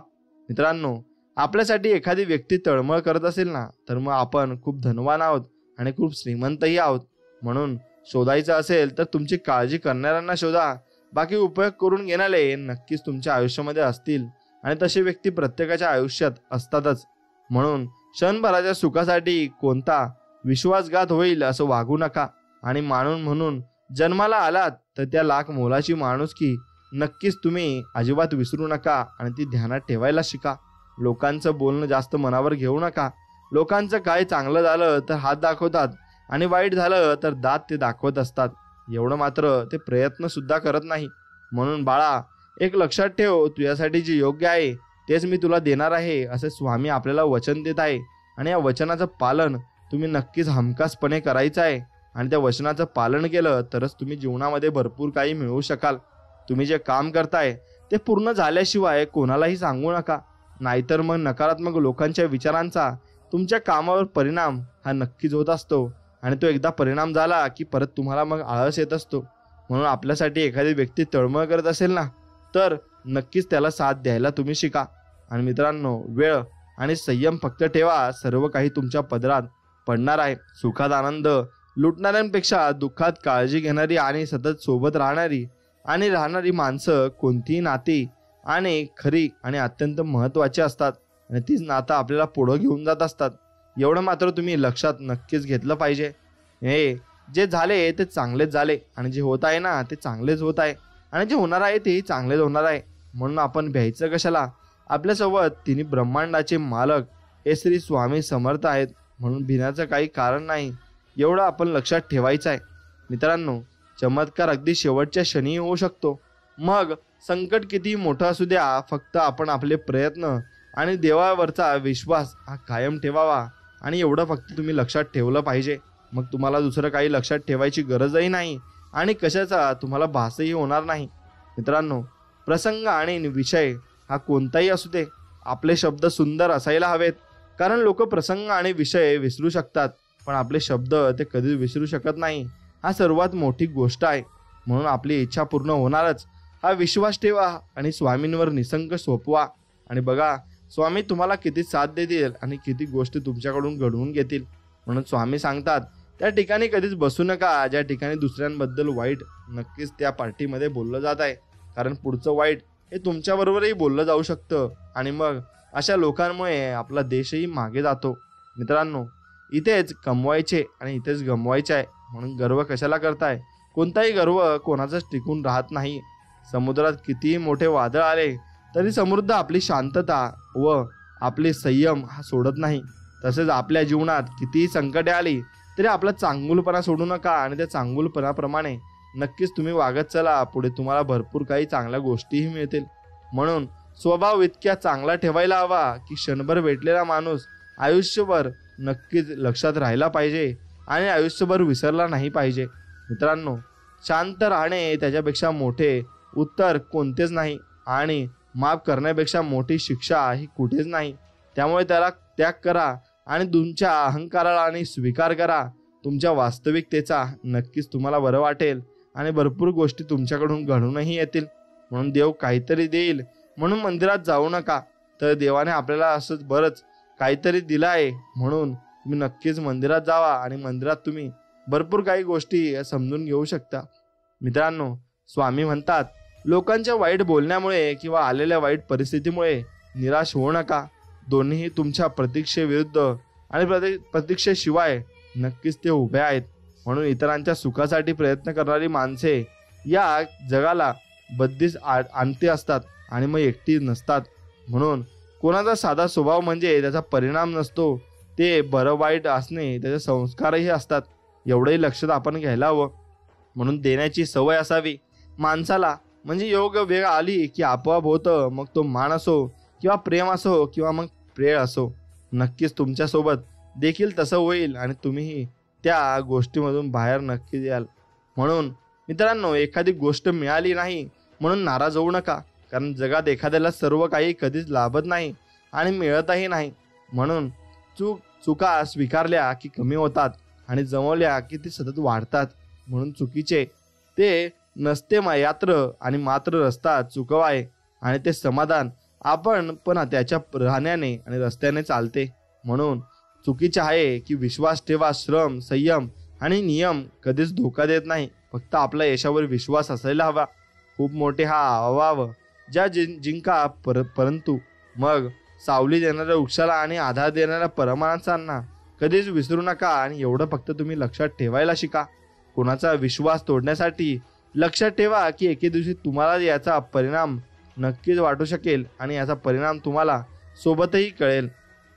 मित्रांनो, आपल्यासाठी एखादी व्यक्ती तळमळ करत असेल ना तर मग आपण खूप धनवान आहोत आणि खूप श्रीमंतही आहोत. म्हणून शोधायचं असेल तर तुमची काळजी करणाऱ्यांना शोधा. बाकी उपयोग करून घेणारे नक्कीच तुमच्या आयुष्यामध्ये असतील आणि तशी व्यक्ती प्रत्येकाच्या आयुष्यात असतातच. म्हणून क्षणभराच्या सुखासाठी कोणता विश्वासघात होईल असं वागू नका. आणि माणूस म्हणून जन्माला आलात तर त्या लाख मोलाची माणुसकी नक्कीच तुम्ही अजिबात विसरू नका आणि ती ध्यानात ठेवायला शिका. लोकांचं बोलणं जास्त मनावर घेऊ नका. लोकांचं काय चांगलं झालं तर हात दाखवतात आणि वाईट झालं तर दात ते दाखवत असतात. एवढं मात्र ते प्रयत्न सुद्धा करत नाही. म्हणून बाळा, एक लक्षात ठेव, तुझ्यासाठी जे योग्य आहे तेच मी तुला देणार आहे असे स्वामी आपल्याला वचन देत आहे. आणि या वचनाचं पालन तुम्ही नक्कीच हमखासपणे करायचं आहे. आणि त्या वचनाचं पालन केलं तरच तुम्ही जीवनामध्ये भरपूर काही मिळवू शकाल. तुम्ही जे काम करताय ते पूर्ण झाल्याशिवाय कोणालाही सांगू नका. नाहीतर मग नकारात्मक लोकांच्या विचारांचा तुमच्या कामावर परिणाम हा नक्कीच होत असतो आणि तो एकदा परिणाम झाला की परत तुम्हाला मग आळस येत असतो. म्हणून आपल्यासाठी एखादी व्यक्ती तळमळ करत असेल ना तर नक्कीच त्याला साथ द्यायला तुम्ही शिका. आणि मित्रांनो, वेळ आणि संयम फक्त ठेवा. सर्व काही तुमच्या पदरात पडणार आहे. सुखात आनंद लुटणाऱ्यांपेक्षा दुःखात काळजी घेणारी आणि सतत सोबत राहणारी माणसं कोणतीही नाती आणि खरी आणि अत्यंत महत्त्वाची असतात आणि तीच नातं आपल्याला पुढं घेऊन जात असतात. एवढं मात्र तुम्ही लक्षात नक्कीच घेतलं पाहिजे. हे जे झाले ते चांगलेच झाले आणि जे होत आहे ना ते चांगलेच होत आहे आणि जे होणार आहे तेही चांगलेच होणार आहे. म्हणून आपण भ्यायचं कशाला. आपल्यासोबत तिन्ही ब्रह्मांडाचे मालक हे श्री स्वामी समर्थ आहेत. म्हणून भिण्याचं काही कारण नाही. एवढं आपण लक्षात ठेवायचं आहे. मित्रांनो, चमत्कार अगदी शेवटच्या क्षणी होऊ शकतो. मग संकट किती मोठं असू द्या, फक्त आपण आपले प्रयत्न आणि देवावरचा विश्वास हा कायम ठेवावा. आणि एवढं फक्त तुम्ही लक्षात ठेवलं पाहिजे. मग तुम्हाला दुसरं काही लक्षात ठेवायची गरजही नाही आणि कशाचा तुम्हाला भासही होणार नाही. मित्रांनो, प्रसंग आणि विषय हा कोणताही असू दे, आपले शब्द सुंदर असायला हवेत. कारण लोक प्रसंग आणि विषय विसरू शकतात पण आपले शब्द ते कधीच विसरू शकत नाही. हा सर्वात मोठी गोष्ट आहे. म्हणून आपली इच्छा पूर्ण होणारच हा विश्वास ठेवा आणि स्वामींवर निसंक सोपवा. आणि बघा, स्वामी तुम्हाला किती साथ देतील आणि किती गोष्टी तुमच्याकडून घडवून घेतील. म्हणून स्वामी सांगतात, त्या ठिकाणी कधीच बसू नका ज्या ठिकाणी दुसऱ्यांबद्दल वाईट नक्कीच त्या पार्टीमध्ये बोललं जात आहे. कारण पुढचं वाईट हे तुमच्याबरोबरही बोललं जाऊ शकतं आणि मग अशा लोकांमुळे आपला देशही मागे जातो. मित्रांनो, इथेच कमवायचे आणि इथेच गमवायचे आहे. म्हणून गर्व कशाला करताय. कोणताही गर्व कोणाचाच टिकून राहत नाही. समुद्रात कितीही मोठे वादळ आले तरी समृद्ध आपली शांतता व आपले संयम हा सोडत नाही. तसेच आपल्या जीवनात कितीही संकटे आली तरी आपला चांगुलपणा सोडू नका आणि त्या चांगुलपणाप्रमाणे नक्कीच तुम्ही वागत चला. पुढे तुम्हाला भरपूर काही चांगल्या गोष्टीही मिळतील. म्हणून स्वभाव इतक्या चांगला ठेवायला हवा की क्षणभर भेटलेला माणूस आयुष्यभर नक्कीच लक्षात राहिला पाहिजे आणि आयुष्यभर विसरला नाही पाहिजे. मित्रांनो, शांत राहणे त्याच्यापेक्षा मोठे उत्तर कोणतेच नाही आणि माफ करण्यापेक्षा मोठी शिक्षा ही कुठेच नाही. त्यामुळे त्याला त्याग करा आणि तुमच्या अहंकाराला आणि स्वीकार करा. तुमच्या वास्तविकतेचा नक्कीच तुम्हाला बरं वाटेल आणि भरपूर गोष्टी तुमच्याकडून घडूनही येतील. म्हणून देव काहीतरी देईल म्हणून मंदिरात जाऊ नका. तर देवाने आपल्याला असंच बरंच काहीतरी दिलं आहे. म्हणून तुम्ही नक्कीच मंदिरात जावा आणि मंदिरात तुम्ही भरपूर काही गोष्टी समजून घेऊ शकता. मित्रांनो, स्वामी म्हणतात, लोकांच्या वाईट बोलण्यामुळे किंवा आलेल्या वाईट परिस्थितीमुळे निराश होऊ नका. दोन्हीही तुमच्या प्रतीक्षेविरुद्ध आणि प्रतीक्षेशिवाय नक्कीच ते उभे आहेत. म्हणून इतरांच्या सुखासाठी प्रयत्न करणारी माणसे या जगाला बत्तीस आणते असतात आणि मग एकटी नसतात. म्हणून कोणाचा साधा स्वभाव म्हणजे त्याचा परिणाम नसतो, ते बरं वाईट असणे त्याचे संस्कारही असतात. एवढंही लक्षात आपण घ्यायला हवं. म्हणून देण्याची सवय असावी माणसाला. म्हणजे योग्य वेळ आली की आपोआप होतं. मग तो मान असो किंवा प्रेम असो किंवा मग प्रेळ असो, नक्कीच तुमच्यासोबत देखील तसं होईल आणि तुम्हीही त्या गोष्टीमधून बाहेर नक्कीच याल. म्हणून मित्रांनो, एखादी गोष्ट मिळाली नाही म्हणून नाराज होऊ नका. कारण जगात एखाद्याला सर्व काही कधीच लाभत नाही आणि मिळतही नाही. म्हणून चुका स्वीकारल्या की कमी होतात आणि जमवल्या की ते सतत वाढतात. म्हणून चुकीचे ते नसते यात्र आणि मात्र रस्ता चुकवाय आणि ते समाधान आपण पण त्याच्या राहण्याने आणि रस्त्याने चालते. म्हणून चुकीचे आहे की विश्वास ठेवा. श्रम, संयम आणि नियम कधीच धोका देत नाही. फक्त आपला यशावर विश्वास असायला हवा. खूप मोठे हा अवाव ज्या जिंका परंतु मग सावली देणाऱ्या वृक्षाला आणि आधार देणाऱ्या परमानसांना कधीच विसरू नका. आणि एवढं फक्त तुम्ही लक्षात ठेवायला शिका. कोणाचा विश्वास तोडण्यासाठी लक्षात ठेवा की एके दिवशी तुम्हाला याचा परिणाम नक्कीच वाटू शकेल आणि याचा परिणाम तुम्हाला सोबतही कळेल.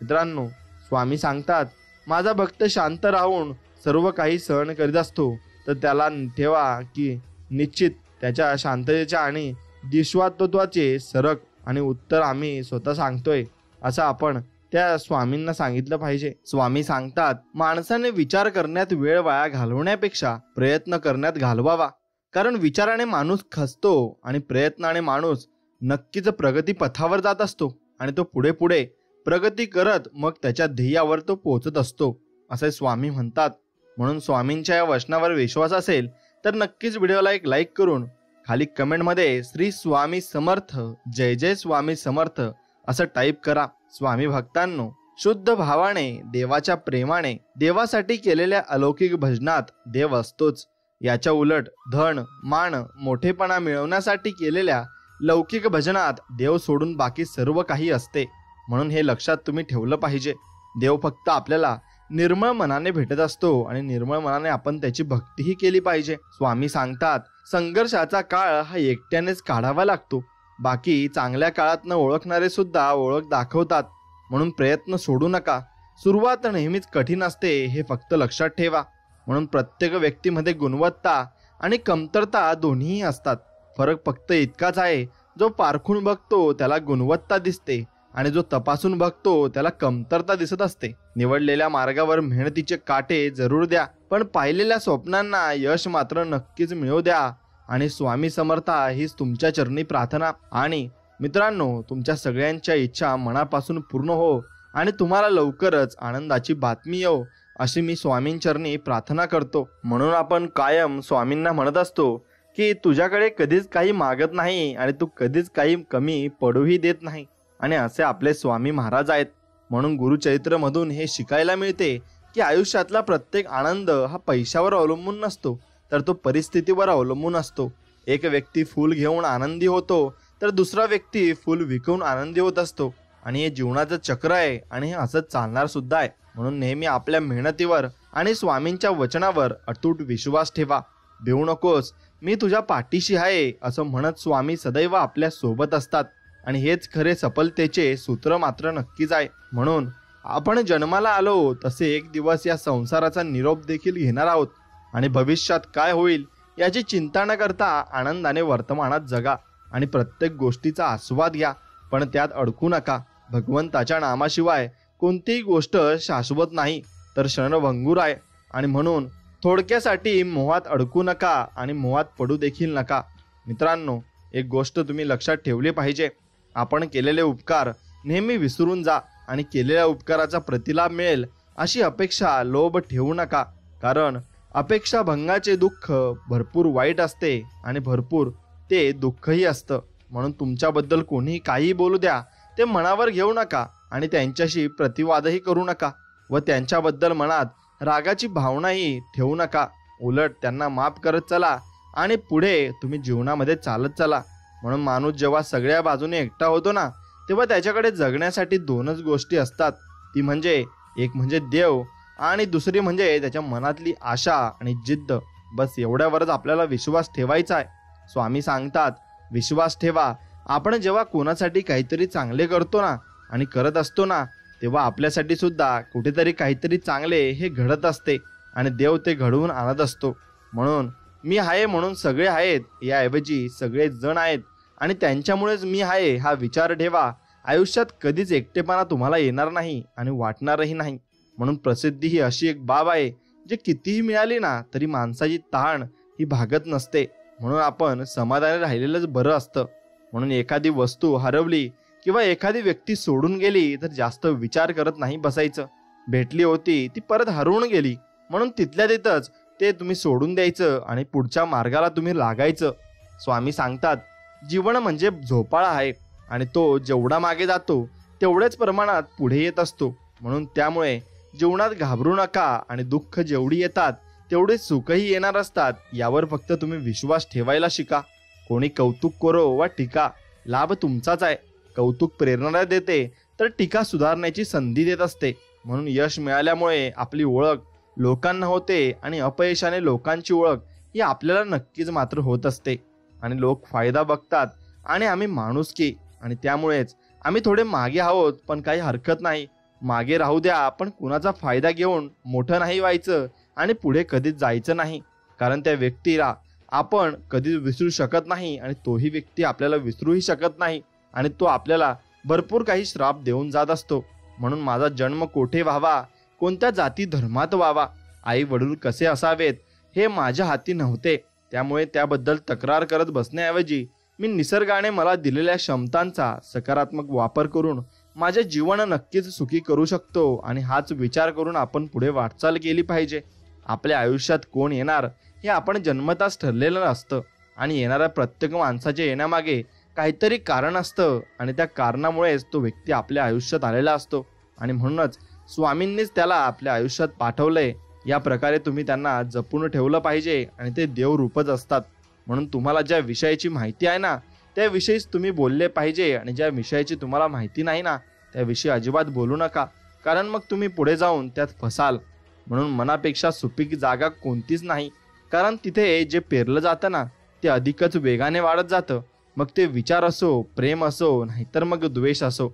मित्रांनो, स्वामी सांगतात, माझा भक्त शांत राहून सर्व काही सहन करीत असतो. तर त्याला ठेवा की निश्चित त्याच्या शांततेच्या आणि विश्वासत्वाचे सरक आणि उत्तर आम्ही स्वतः सांगतोय असं आपण त्या स्वामींना सांगितलं पाहिजे. स्वामी सांगतात, माणसाने विचार करण्यात वेळ वाया घालवण्यापेक्षा प्रयत्न करण्यात घालवावा. कारण विचाराने माणूस खचतो आणि प्रयत्नाने माणूस नक्कीच प्रगती पथावर जात असतो आणि तो पुढे पुढे प्रगती करत मग त्याच्या ध्येयावर तो पोहोचत असतो असे स्वामी म्हणतात. म्हणून स्वामींच्या या वचनावर विश्वास असेल तर नक्कीच व्हिडिओला एक लाईक करून खाली कमेंटमध्ये श्री स्वामी समर्थ, जय जय स्वामी समर्थ असं टाईप करा. स्वामी भक्तांनो, शुद्ध भावाने, देवाच्या प्रेमाने, देवासाठी केलेल्या अलौकिक भजनात देव असतोच. याच्या उलट धन, मान, मोठेपणा मिळवण्यासाठी केलेल्या लौकिक भजनात देव सोडून बाकी सर्व काही असते. म्हणून हे लक्षात तुम्ही ठेवलं पाहिजे. देव फक्त आपल्याला निर्मळ मनाने भेटत असतो आणि निर्मळ मनाने आपण त्याची भक्तीही केली पाहिजे. स्वामी सांगतात, संघर्षाचा काळ हा एकट्यानेच काढावा लागतो. बाकी चांगल्या काळात न ओळखणारे सुद्धा ओळख दाखवतात. म्हणून प्रयत्न सोडू नका. सुरुवात नेहमीच कठीण असते हे फक्त लक्षात ठेवा. म्हणून प्रत्येक व्यक्तीमध्ये गुणवत्ता आणि कमतरता दोन्हीही असतात. फरक फक्त इतकाच आहे, जो पारखून बघतो त्याला गुणवत्ता दिसते आणि जो तपासून बघतो त्याला कमतरता दिसत असते. निवडलेल्या मार्गावर मेहनतीचे काटे जरूर द्या, पण पाहिलेल्या स्वप्नांना यश मात्र नक्कीच मिळू द्या. आणि स्वामी समर्था हीच तुमच्या चरणी प्रार्थना. आणि मित्रांनो, तुमच्या सगळ्यांच्या इच्छा मनापासून पूर्ण हो आणि तुम्हाला लवकरच आनंदाची बातमी येऊ अशी मी स्वामींचरणी प्रार्थना करतो. म्हणून आपण कायम स्वामींना म्हणत असतो की तुझ्याकडे कधीच काही मागत नाही आणि तू कधीच काही कमी पडूही देत नाही. आणि असे आपले स्वामी महाराज आहेत. म्हणून गुरुचरित्रमधून हे शिकायला मिळते की आयुष्यातला प्रत्येक आनंद हा पैशावर अवलंबून नसतो, तर तो परिस्थितीवर अवलंबून असतो. एक व्यक्ती फूल घेऊन आनंदी होतो तर दुसरा व्यक्ती फूल विकून आनंदी होत असतो. आणि हे जीवनाचं चक्र आहे आणि हे असंच चालणार सुद्धा आहे. म्हणून नेहमी आपल्या मेहनतीवर आणि स्वामींच्या वचनावर अतूट विश्वास ठेवा. भिवू नकोस, मी तुझ्या पाठीशी आहे असं म्हणत स्वामी सदैव आपल्या सोबत असतात. आणि हेच खरे सफलतेचे सूत्र मात्र नक्कीच आहे. म्हणून आपण जन्माला आलो तसे एक दिवस या संसाराचा निरोप देखील घेणार आहोत. आणि भविष्यात काय होईल याची चिंता न करता आनंदाने वर्तमानात जगा आणि प्रत्येक गोष्टीचा आस्वाद घ्या, पण त्यात अडकू नका. भगवंताच्या नामाशिवाय कोणतीही गोष्ट शाश्वत नाही, तर क्षणभंगूर आहे. आणि म्हणून थोडक्यासाठी मोहात अडकू नका आणि मोहात पडू देखील नका. मित्रांनो, एक गोष्ट तुम्ही लक्षात ठेवली पाहिजे. आपण केलेले उपकार नेहमी विसरून जा आणि केलेल्या उपकाराचा प्रतिलाभ मिळेल अशी अपेक्षा, लोभ ठेवू नका. कारण अपेक्षा भंगाचे दुःख भरपूर वाईट असते आणि भरपूर ते दुःखही असतं. म्हणून तुमच्याबद्दल कोणीही काहीही बोलू द्या, ते मनावर घेऊ नका आणि त्यांच्याशी प्रतिवादही करू नका व त्यांच्याबद्दल मनात रागाची भावनाही ठेवू नका. उलट त्यांना माफ करत चला आणि पुढे तुम्ही जीवनामध्ये चालत चला. म्हणून माणूस जेव्हा सगळ्या बाजूने एकटा होतो ना, तेव्हा त्याच्याकडे जगण्यासाठी दोनच गोष्टी असतात. ती म्हणजे एक म्हणजे देव आणि दुसरी म्हणजे त्याच्या मनातली आशा आणि जिद्द. बस एवढ्यावरच आपल्याला विश्वास ठेवायचा आहे. स्वामी सांगतात, विश्वास ठेवा. आपण जेव्हा कोणासाठी काहीतरी चांगले करतो ना आणि करत असतो ना, तेव्हा आपल्यासाठी सुद्धा कुठेतरी काहीतरी चांगले हे घडत असते आणि देव ते घडवून आणत असतो. म्हणून मी आहे म्हणून सगळे आहेत याऐवजी सगळे जण आहेत आणि त्यांच्यामुळेच मी आहे हा विचार ठेवा. आयुष्यात कधीच एकटेपणा तुम्हाला येणार नाही आणि वाटणारही नाही. म्हणून प्रसिद्धी ही अशी एक बाब आहे जे कितीही मिळाली ना तरी माणसाची तहान ही भागत नसते. म्हणून आपण समाधानी राहिलेलंच बरं असतं. म्हणून एखादी वस्तू हरवली किंवा एखादी व्यक्ती सोडून गेली तर जास्त विचार करत नाही बसायचं. भेटली होती ती परत हरवून गेली म्हणून तिथल्या तिथंच ते तुम्ही सोडून द्यायचं आणि पुढच्या मार्गाला तुम्ही लागायचं. स्वामी सांगतात, जीवन म्हणजे झोपाळा आहे आणि तो जेवढा मागे जातो तेवढ्याच प्रमाणात पुढे येत असतो. म्हणून त्यामुळे जीवनात घाबरू नका आणि दुःख जेवढी येतात तेवढे सुखही येणार असतात. यावर फक्त तुम्ही विश्वास ठेवायला शिका. कोणी कौतुक करो वा टीका, लाभ तुमचाच आहे. कौतुक प्रेरणा देते तर टीका सुधारण्याची संधी देत असते. म्हणून यश मिळाल्यामुळे आपली ओळख लोकांना होते आणि अपयशाने लोकांची ओळख ही आपल्याला नक्कीच मात्र होत असते. आणि लोक फायदा बघतात आणि आम्ही माणुसकी, आणि त्यामुळेच आम्ही थोडे मागे आहोत. पण काही हरकत नाही, मागे राहू द्या. पण कुणाचा फायदा घेऊन मोठं नाही व्हायचं आणि पुढे कधीच जायचं नाही. कारण त्या व्यक्तीला आपण कधीच विसरू शकत नाही आणि तोही व्यक्ती आपल्याला विसरूही शकत नाही आणि तो आपल्याला भरपूर काही श्राप देऊन जात असतो. म्हणून माझा जन्म कोठे व्हावा, कोणत्या जाती धर्मात व्हावा, आई वडील कसे असावेत हे माझ्या हाती नव्हते. त्यामुळे त्याबद्दल तक्रार करत बसण्याऐवजी मी निसर्गाने मला दिलेल्या क्षमतांचा सकारात्मक वापर करून माझे जीवन नक्कीच सुखी करू शकतो. आणि हाच विचार करून आपण पुढे वाटचाल केली पाहिजे. आपल्या आयुष्यात कोण येणार हे आपण जन्मताच ठरलेलं असतं आणि येणाऱ्या प्रत्येक माणसाच्या येण्यामागे काहीतरी कारण असतं आणि त्या कारणामुळेच तो व्यक्ती आपल्या आयुष्यात आलेला असतो. आणि म्हणूनच स्वामींनीच त्याला आपल्या आयुष्यात पाठवलंय. या प्रकारे तुम्ही त्यांना जपून ठेवलं पाहिजे आणि ते देवरूपच असतात. म्हणून तुम्हाला ज्या विषयाची माहिती आहे ना त्याविषयीच तुम्ही बोलले पाहिजे आणि ज्या विषयाची तुम्हाला माहिती नाही ना त्याविषयी अजिबात बोलू नका, कारण मग तुम्ही पुढे जाऊन त्यात फसाल. म्हणून मनापेक्षा सुपीक जागा कोणतीच नाही, कारण तिथे जे पेरलं जातं ना ते अधिकच वेगाने वाढत जातं. मग ते विचार असो, प्रेम असो, नाहीतर मग द्वेष असो,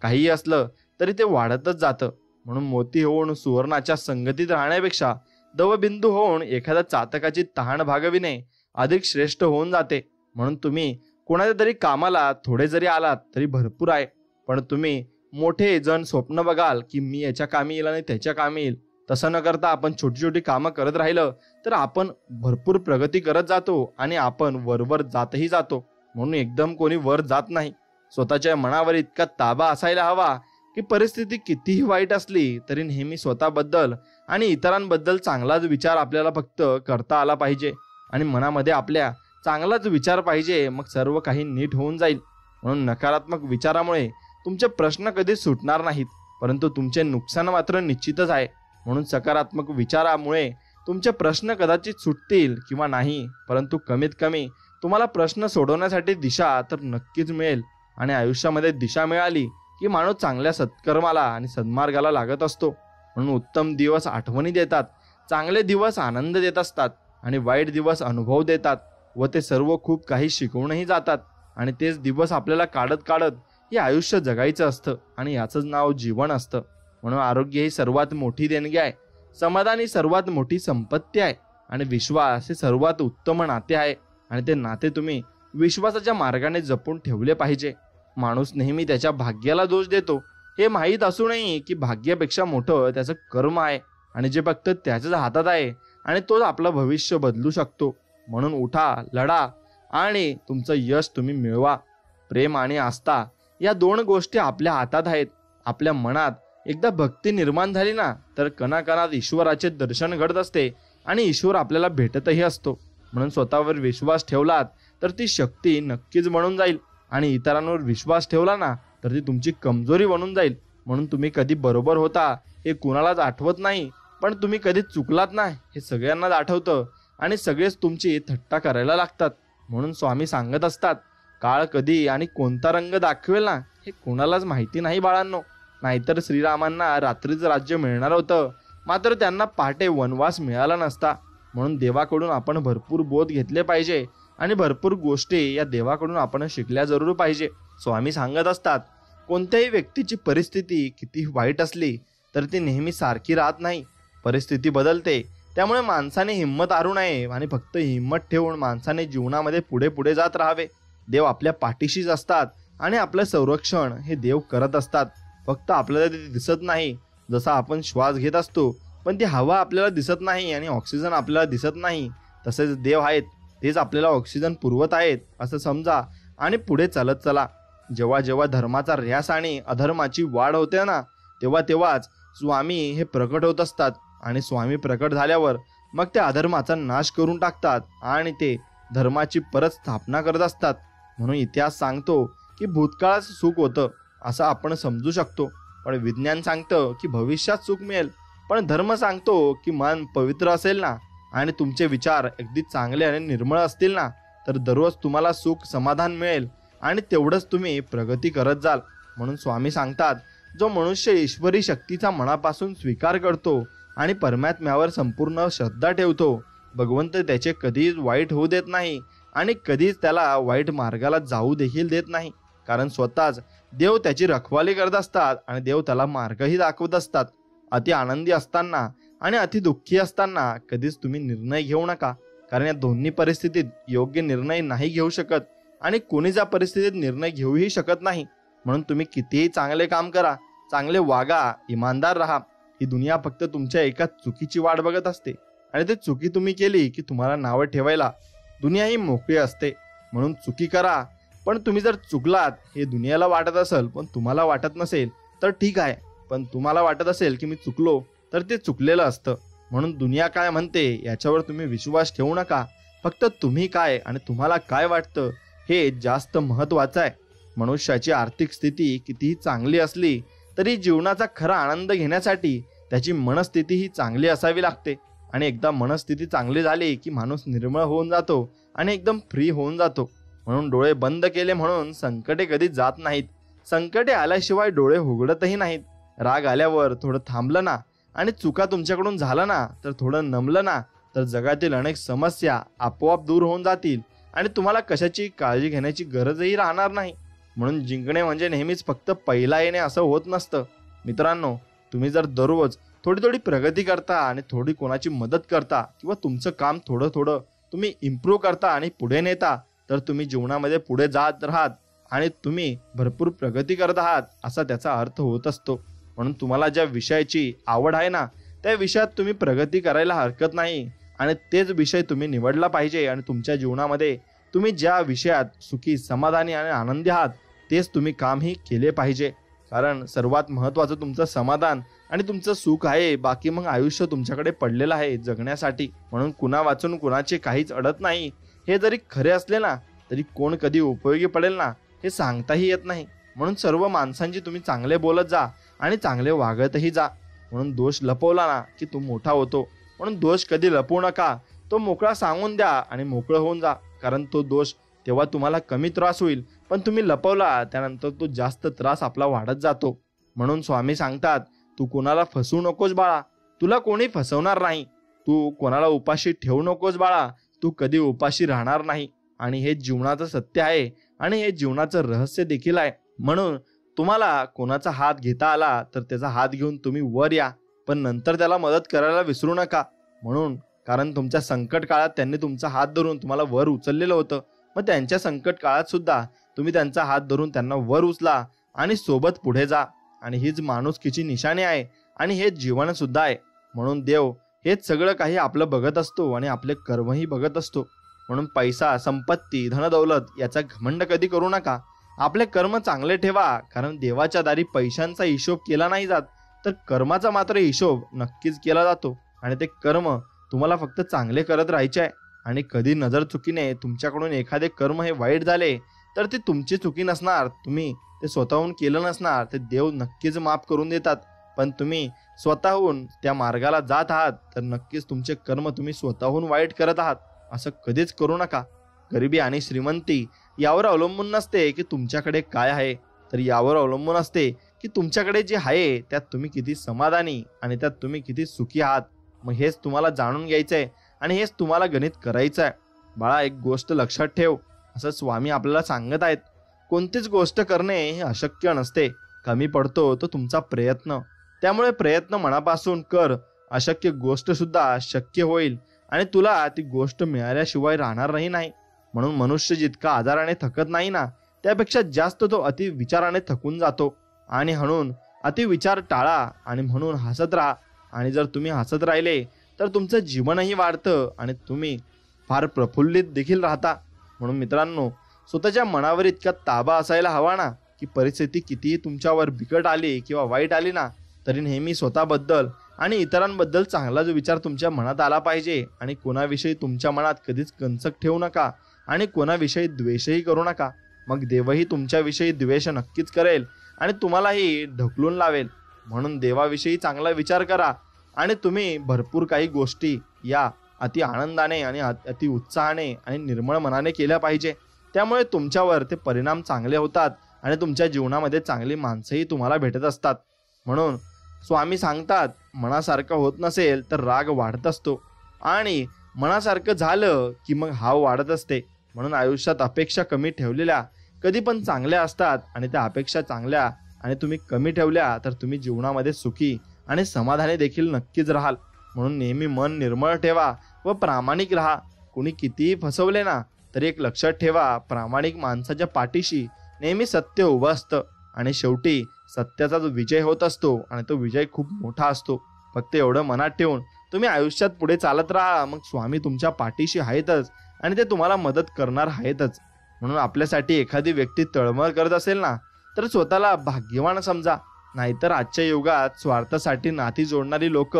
काहीही असलं तरी ते वाढतच जातं. म्हणून मोती होऊन सुवर्णाच्या संगतीत राहण्यापेक्षा दवबिंदू होऊन एखाद्या चातकाची तहान भागविणे अधिक श्रेष्ठ होऊन जाते. म्हणून तुम्ही कोणाच्या तरी कामाला थोडे जरी आलात तरी भरपूर आहे. पण तुम्ही मोठे जण स्वप्न बघाल की मी याच्या कामी येईल आणि त्याच्या कामी येईल, तसं न करता आपण छोटी छोटी कामं करत राहिलं तर आपण भरपूर प्रगती करत जातो आणि आपण वरवर जातही जातो. म्हणून एकदम कोणी वर जात नाही. स्वतःच्या मनावर इतका ताबा असायला हवा की परिस्थिती कितीही वाईट असली तरी नेहमी स्वतःबद्दल आणि इतरांबद्दल चांगलाच विचार आपल्याला फक्त करता आला पाहिजे आणि मनामध्ये आपल्या चांगलाच विचार पाहिजे. मग सर्व काही नीट होऊन जाईल. म्हणून नकारात्मक विचारामुळे तुमचे प्रश्न कधी सुटणार नाहीत, परंतु तुमचे नुकसान मात्र निश्चितच आहे. म्हणून सकारात्मक विचारामुळे तुमचे प्रश्न कदाचित सुटतील किंवा नाही, परंतु कमीत कमी तुम्हाला प्रश्न सोडवण्यासाठी दिशा तर नक्कीच मिळेल. आणि आयुष्यामध्ये दिशा मिळाली की माणूस चांगल्या सत्कर्माला आणि सन्मार्गाला लागत असतो. म्हणून उत्तम दिवस आठवणी देतात, चांगले दिवस आनंद देत असतात आणि वाईट दिवस अनुभव देतात व ते सर्व खूप काही शिकवूनही जातात. आणि तेच दिवस आपल्याला काढत काढत हे आयुष्य जगायचं असतं आणि याचंच नाव जीवन असतं. म्हणून आरोग्य ही सर्वात मोठी देणगी आहे, समाधान ही सर्वात मोठी संपत्ती आहे आणि विश्वास हे सर्वात उत्तम नाते आहे. आणि ते नाते तुम्ही विश्वासाच्या मार्गाने जपून ठेवले पाहिजे. माणूस नेहमी त्याच्या भाग्याला दोष देतो, हे माहीत असूनही की भाग्यापेक्षा मोठं त्याचं कर्म आहे आणि जे फक्त त्याच्याच हातात आहे आणि तोच आपलं भविष्य बदलू शकतो. म्हणून उठा, लढा आणि तुमचं यश तुम्ही मिळवा. प्रेम आणि आस्था या दोन गोष्टी आपल्या हातात आहेत. आपल्या मनात एकदा भक्ती निर्माण झाली ना तर कणाकणात ईश्वराचे दर्शन घडत असते आणि ईश्वर आपल्याला भेटतही असतो. म्हणून स्वतःवर विश्वास ठेवलात तर ती शक्ती नक्कीच बनून जाईल आणि इतरांवर विश्वास ठेवला ना तर ती तुमची कमजोरी बनून जाईल. म्हणून तुम्ही कधी बरोबर होता हे कुणालाच आठवत नाही, पण तुम्ही कधी चुकलात ना हे सगळ्यांनाच आठवतं आणि सगळेच तुमची थट्टा करायला लागतात. म्हणून स्वामी सांगत असतात, काळ कधी आणि कोणता रंग दाखवेल ना हे कोणालाच माहिती नाही बाळांनो. नाहीतर श्रीरामांना रात्रीच राज्य मिळणार होतं, मात्र त्यांना पहाटे वनवास मिळाला नसता. म्हणून देवाकडून आपण भरपूर बोध घेतले पाहिजे आणि भरपूर गोष्टी या देवाकडून आपण शिकल्या जरूर पाहिजे. स्वामी सांगत असतात, कोणत्याही व्यक्तीची परिस्थिती किती वाईट असली तर ती नेहमी सारखी राहत नाही. परिस्थिती बदलते. त्यामुळे माणसाने हिंमत हारू नये आणि फक्त हिंमत ठेवून माणसाने जीवनामध्ये पुढे पुढे जात राहावे. देव आपल्या पाठीशीच असतात आणि आपलं संरक्षण हे देव करत असतात. फक्त आपल्याला ते दिसत नाही. जसा आपण श्वास घेत असतो पण ती हवा आपल्याला दिसत नाही आणि ऑक्सिजन आपल्याला दिसत नाही, तसेच देव आहेत, तेच आपल्याला ऑक्सिजन पुरवत आहेत असं समजा आणि पुढे चालत चला. जेव्हा जेव्हा धर्माचा ऱ्हास आणि अधर्माची वाढ होते ना, तेव्हाच स्वामी हे प्रकट होत असतात आणि स्वामी प्रकट झाल्यावर मग ते अधर्माचा नाश करून टाकतात आणि ते धर्माची परत स्थापना करत असतात. म्हणून इतिहास सांगतो की भूतकाळात सुख होतं असं आपण समजू शकतो, पण विज्ञान सांगतं की भविष्यात सुख मिळेल. पण धर्म सांगतो की मन पवित्र असेल ना आणि तुमचे विचार अगदी चांगले आणि निर्मळ असतील ना तर दररोज तुम्हाला सुख समाधान मिळेल आणि तेवढंच तुम्ही प्रगती करत जाल. म्हणून स्वामी सांगतात, जो मनुष्य ईश्वरी शक्तीचा मनापासून स्वीकार करतो आणि परमात्म्यावर संपूर्ण श्रद्धा ठेवतो, भगवंत त्याचे कधीच वाईट होऊ देत नाही आणि कधीच त्याला वाईट मार्गाला जाऊ देखील देत नाही. कारण स्वतःच देव त्याची रखवाली करत असतात आणि देव त्याला मार्गही दाखवत असतात. अति आनंदी असताना आणि अति दुःखी असताना कधीच तुम्ही निर्णय घेऊ नका, कारण या दोन्ही परिस्थितीत योग्य निर्णय नाही घेऊ शकत आणि कोणीच या परिस्थितीत निर्णय घेऊही शकत नाही. म्हणून तुम्ही कितीही चांगले काम करा, चांगले वागा, इमानदार राहा, ही दुनिया फक्त तुमच्या एका चुकीची वाट बघत असते आणि ती चुकी तुम्ही केली की तुम्हाला नावं ठेवायला दुनिया ही मोकळी असते. म्हणून चुकी करा, पण तुम्ही जर चुकलात हे दुनियाला वाटत असेल पण तुम्हाला वाटत नसेल तर ठीक आहे, पण तुम्हाला वाटत असेल की मी चुकलो तर ते चुकलेलं असतं. म्हणून दुनिया काय म्हणते याच्यावर तुम्ही विश्वास ठेवू नका. फक्त तुम्ही काय आणि तुम्हाला काय वाटतं हे जास्त महत्त्वाचं आहे. मनुष्याची आर्थिक स्थिती कितीही चांगली असली तरी जीवनाचा खरा आनंद घेण्यासाठी त्याची मनस्थिती ही चांगली असावी लागते. आणि एकदा मनस्थिती चांगली झाली की माणूस निर्मळ होऊन जातो आणि एकदम फ्री होऊन जातो. म्हणून डोळे बंद केले म्हणून संकटे कधी जात नाहीत. संकटे आल्याशिवाय डोळे उघडतही नाहीत. राग आल्यावर थोडं थांबलं ना आणि चुका तुमच्याकडून झालं ना तर थोडं नमलं ना तर जगातील अनेक समस्या आपोआप दूर होऊन जातील आणि तुम्हाला कशाची काळजी घेण्याची गरजही राहणार नाही. म्हणून जिंकणे म्हणजे नेहमीच फक्त पहिला येणे असं होत नसतं. मित्रांनो, तुम्ही जर दररोज थोडी थोडी प्रगती करता आणि थोडी कोणाची मदत करता किंवा तुमचं काम थोडं थोडं तुम्ही इम्प्रूव्ह करता आणि पुढे नेता तर तुम्ही जीवनामध्ये पुढे जात राहात आणि तुम्ही भरपूर प्रगती करत आहात असा त्याचा अर्थ होत असतो. म्हणून तुम्हाला ज्या विषयाची आवड आहे ना त्या विषयात तुम्ही प्रगती करायला हरकत नाही आणि तेच विषय तुम्ही निवडला पाहिजे आणि तुमच्या जीवनामध्ये तुम्ही ज्या विषयात सुखी, समाधानी आणि आनंदी आहात तेच तुम्ही कामही केले पाहिजे. कारण सर्वात महत्त्वाचं तुमचं समाधान आणि तुमचं सुख आहे. बाकी मग आयुष्य तुमच्याकडे पडलेलं आहे जगण्यासाठी. म्हणून कुणा वाचून कुणाचे काहीच अडत नाही हे जरी खरे असले ना तरी कोण कधी उपयोगी पडेल ना हे सांगताही येत नाही. म्हणून सर्व माणसांची तुम्ही चांगले बोलत जा आणि चांगले वागतही जा. म्हणून दोष लपवला ना की तो मोठा होतो. म्हणून दोष कधी लपवू नका, तो मोकळा सांगून द्या आणि मोकळं होऊन जा. कारण तो दोष तेव्हा तुम्हाला कमी त्रास होईल, पण तुम्ही लपवला त्यानंतर तो जास्त त्रास आपला वाढत जातो. म्हणून स्वामी सांगतात, तू कोणाला फसवू नकोस बाळा, तुला कोणी फसवणार नाही. तू कोणाला उपाशी ठेवू नकोस बाळा, तू कधी उपाशी राहणार नाही. आणि हे जीवनाचं सत्य आहे आणि हे जीवनाचं रहस्य देखील आहे. म्हणून तुम्हाला कोणाचा हात घेता आला तर त्याचा हात घेऊन तुम्ही वर या, पण नंतर त्याला मदत करायला विसरू नका. म्हणून कारण तुमच्या संकट काळात त्यांनी तुमचा हात धरून तुम्हाला वर उचललेलं होतं. मग त्यांच्या संकट काळात सुद्धा तुम्ही त्यांचा हात धरून त्यांना वर उचला आणि सोबत पुढे जा. आणि हीच माणुसकीची निशाणी आहे आणि हे जीवन सुद्धा आहे. म्हणून देव हेच सगळं काही आपलं बघत असतो आणि आपले कर्मही बघत असतो. म्हणून पैसा, संपत्ती, धनदौलत याचा घमंड कधी करू नका. आपले कर्म चांगले ठेवा, कारण देवाच्या दारी पैशांचा हिशोब केला नाही जात तर कर्माचा मात्र हिशोब नक्कीच केला जातो. आणि ते कर्म तुम्हाला फक्त चांगले करत राहायचे आहे. आणि कधी नजर चुकीने तुमच्याकडून एखादे कर्म हे वाईट झाले तर ती तुमची चुकी नसणार, तुम्ही ते स्वतःहून केलं नसणार, ते देव नक्कीच माफ करून देतात. पण तुम्ही स्वतःहून त्या मार्गाला जात आहात तर नक्कीच तुमचे कर्म तुम्ही स्वतःहून वाईट करत आहात, असं कधीच करू नका. गरिबी आणि श्रीमंती यावर अवलंबून नसते की तुमच्याकडे काय आहे, तर यावर अवलंबून असते की तुमच्याकडे जे आहे त्यात तुम्ही किती समाधानी आणि त्यात तुम्ही किती सुखी आहात. मग हेच तुम्हाला जाणून घ्यायचंय आणि हेच तुम्हाला गणित करायचं आहे. बाळा, एक गोष्ट लक्षात ठेव, असं स्वामी आपल्याला सांगत आहेत, कोणतीच गोष्ट करणे हे अशक्य नसते. कमी पडतो तो तुमचा प्रयत्न. त्यामुळे प्रयत्न मनापासून कर. अशक्य गोष्ट सुद्धा शक्य होईल आणि तुला ती गोष्ट मिळाल्याशिवाय राहणार नाही. म्हणून मनुष्य जितका आजाराने थकत नाही ना, त्यापेक्षा जास्त तो अति विचाराने थकून जातो. आणि म्हणून अति विचार टाळा आणि म्हणून हसत राहा. आणि जर तुम्ही हसत राहिले तर तुमचं जीवनही वाढतं आणि तुम्ही फार प्रफुल्लित देखील राहता. म्हणून मित्रांनो, स्वतःच्या मनावर इतका ताबा असायला हवा ना, की परिस्थिती कितीही तुमच्यावर बिकट आली किंवा वाईट आली ना, तरी नेहमी स्वतःबद्दल आणि इतरांबद्दल चांगलाच विचार तुमच्या मनात आला पाहिजे. आणि कोणाविषयी तुमच्या मनात कधीच कंचक ठेवू नका आणि कोणाविषयी द्वेषही करू नका. मग देवही तुमच्याविषयी द्वेष नक्कीच करेल आणि तुम्हालाही ढकलून लावेल. म्हणून देवाविषयी चांगला विचार करा आणि तुम्ही भरपूर काही गोष्टी या अति आनंदाने आणि अति उत्साहाने आणि निर्मळ मनाने केल्या पाहिजे. त्यामुळे तुमच्यावर ते परिणाम चांगले होतात आणि तुमच्या जीवनामध्ये चांगली माणसंही तुम्हाला भेटत असतात. म्हणून स्वामी सांगतात, मनासारखं होत नसेल तर राग वाढत असतो आणि मनासारखं झालं की मग हाव वाढत असते. म्हणून आयुष्यात अपेक्षा कमी ठेवलेल्या कधी पण चांगल्या असतात आणि त्या अपेक्षा चांगल्या आणि तुम्ही कमी ठेवल्या तर तुम्ही जीवनामध्ये सुखी आणि समाधानी देखील नक्कीच राहाल. म्हणून नेहमी मन निर्मळ ठेवा व प्रामाणिक राहा. कोणी कितीही फसवले ना तरी एक लक्षात ठेवा, प्रामाणिक माणसाच्या पाठीशी नेहमी सत्य उभं असतं आणि शेवटी सत्याचा जो विजय होत असतो आणि तो विजय खूप मोठा असतो. फक्त एवढं मनात ठेवून तुम्ही आयुष्यात पुढे चालत राहा. मग स्वामी तुमच्या पाठीशी आहेतच आणि ते तुम्हाला मदत करणार आहेतच. म्हणून आपल्यासाठी एखादी व्यक्ती तळमळ करत असेल ना तर स्वतःला भाग्यवान समजा. नाहीतर आजच्या युगात स्वार्थासाठी नाती जोडणारी लोक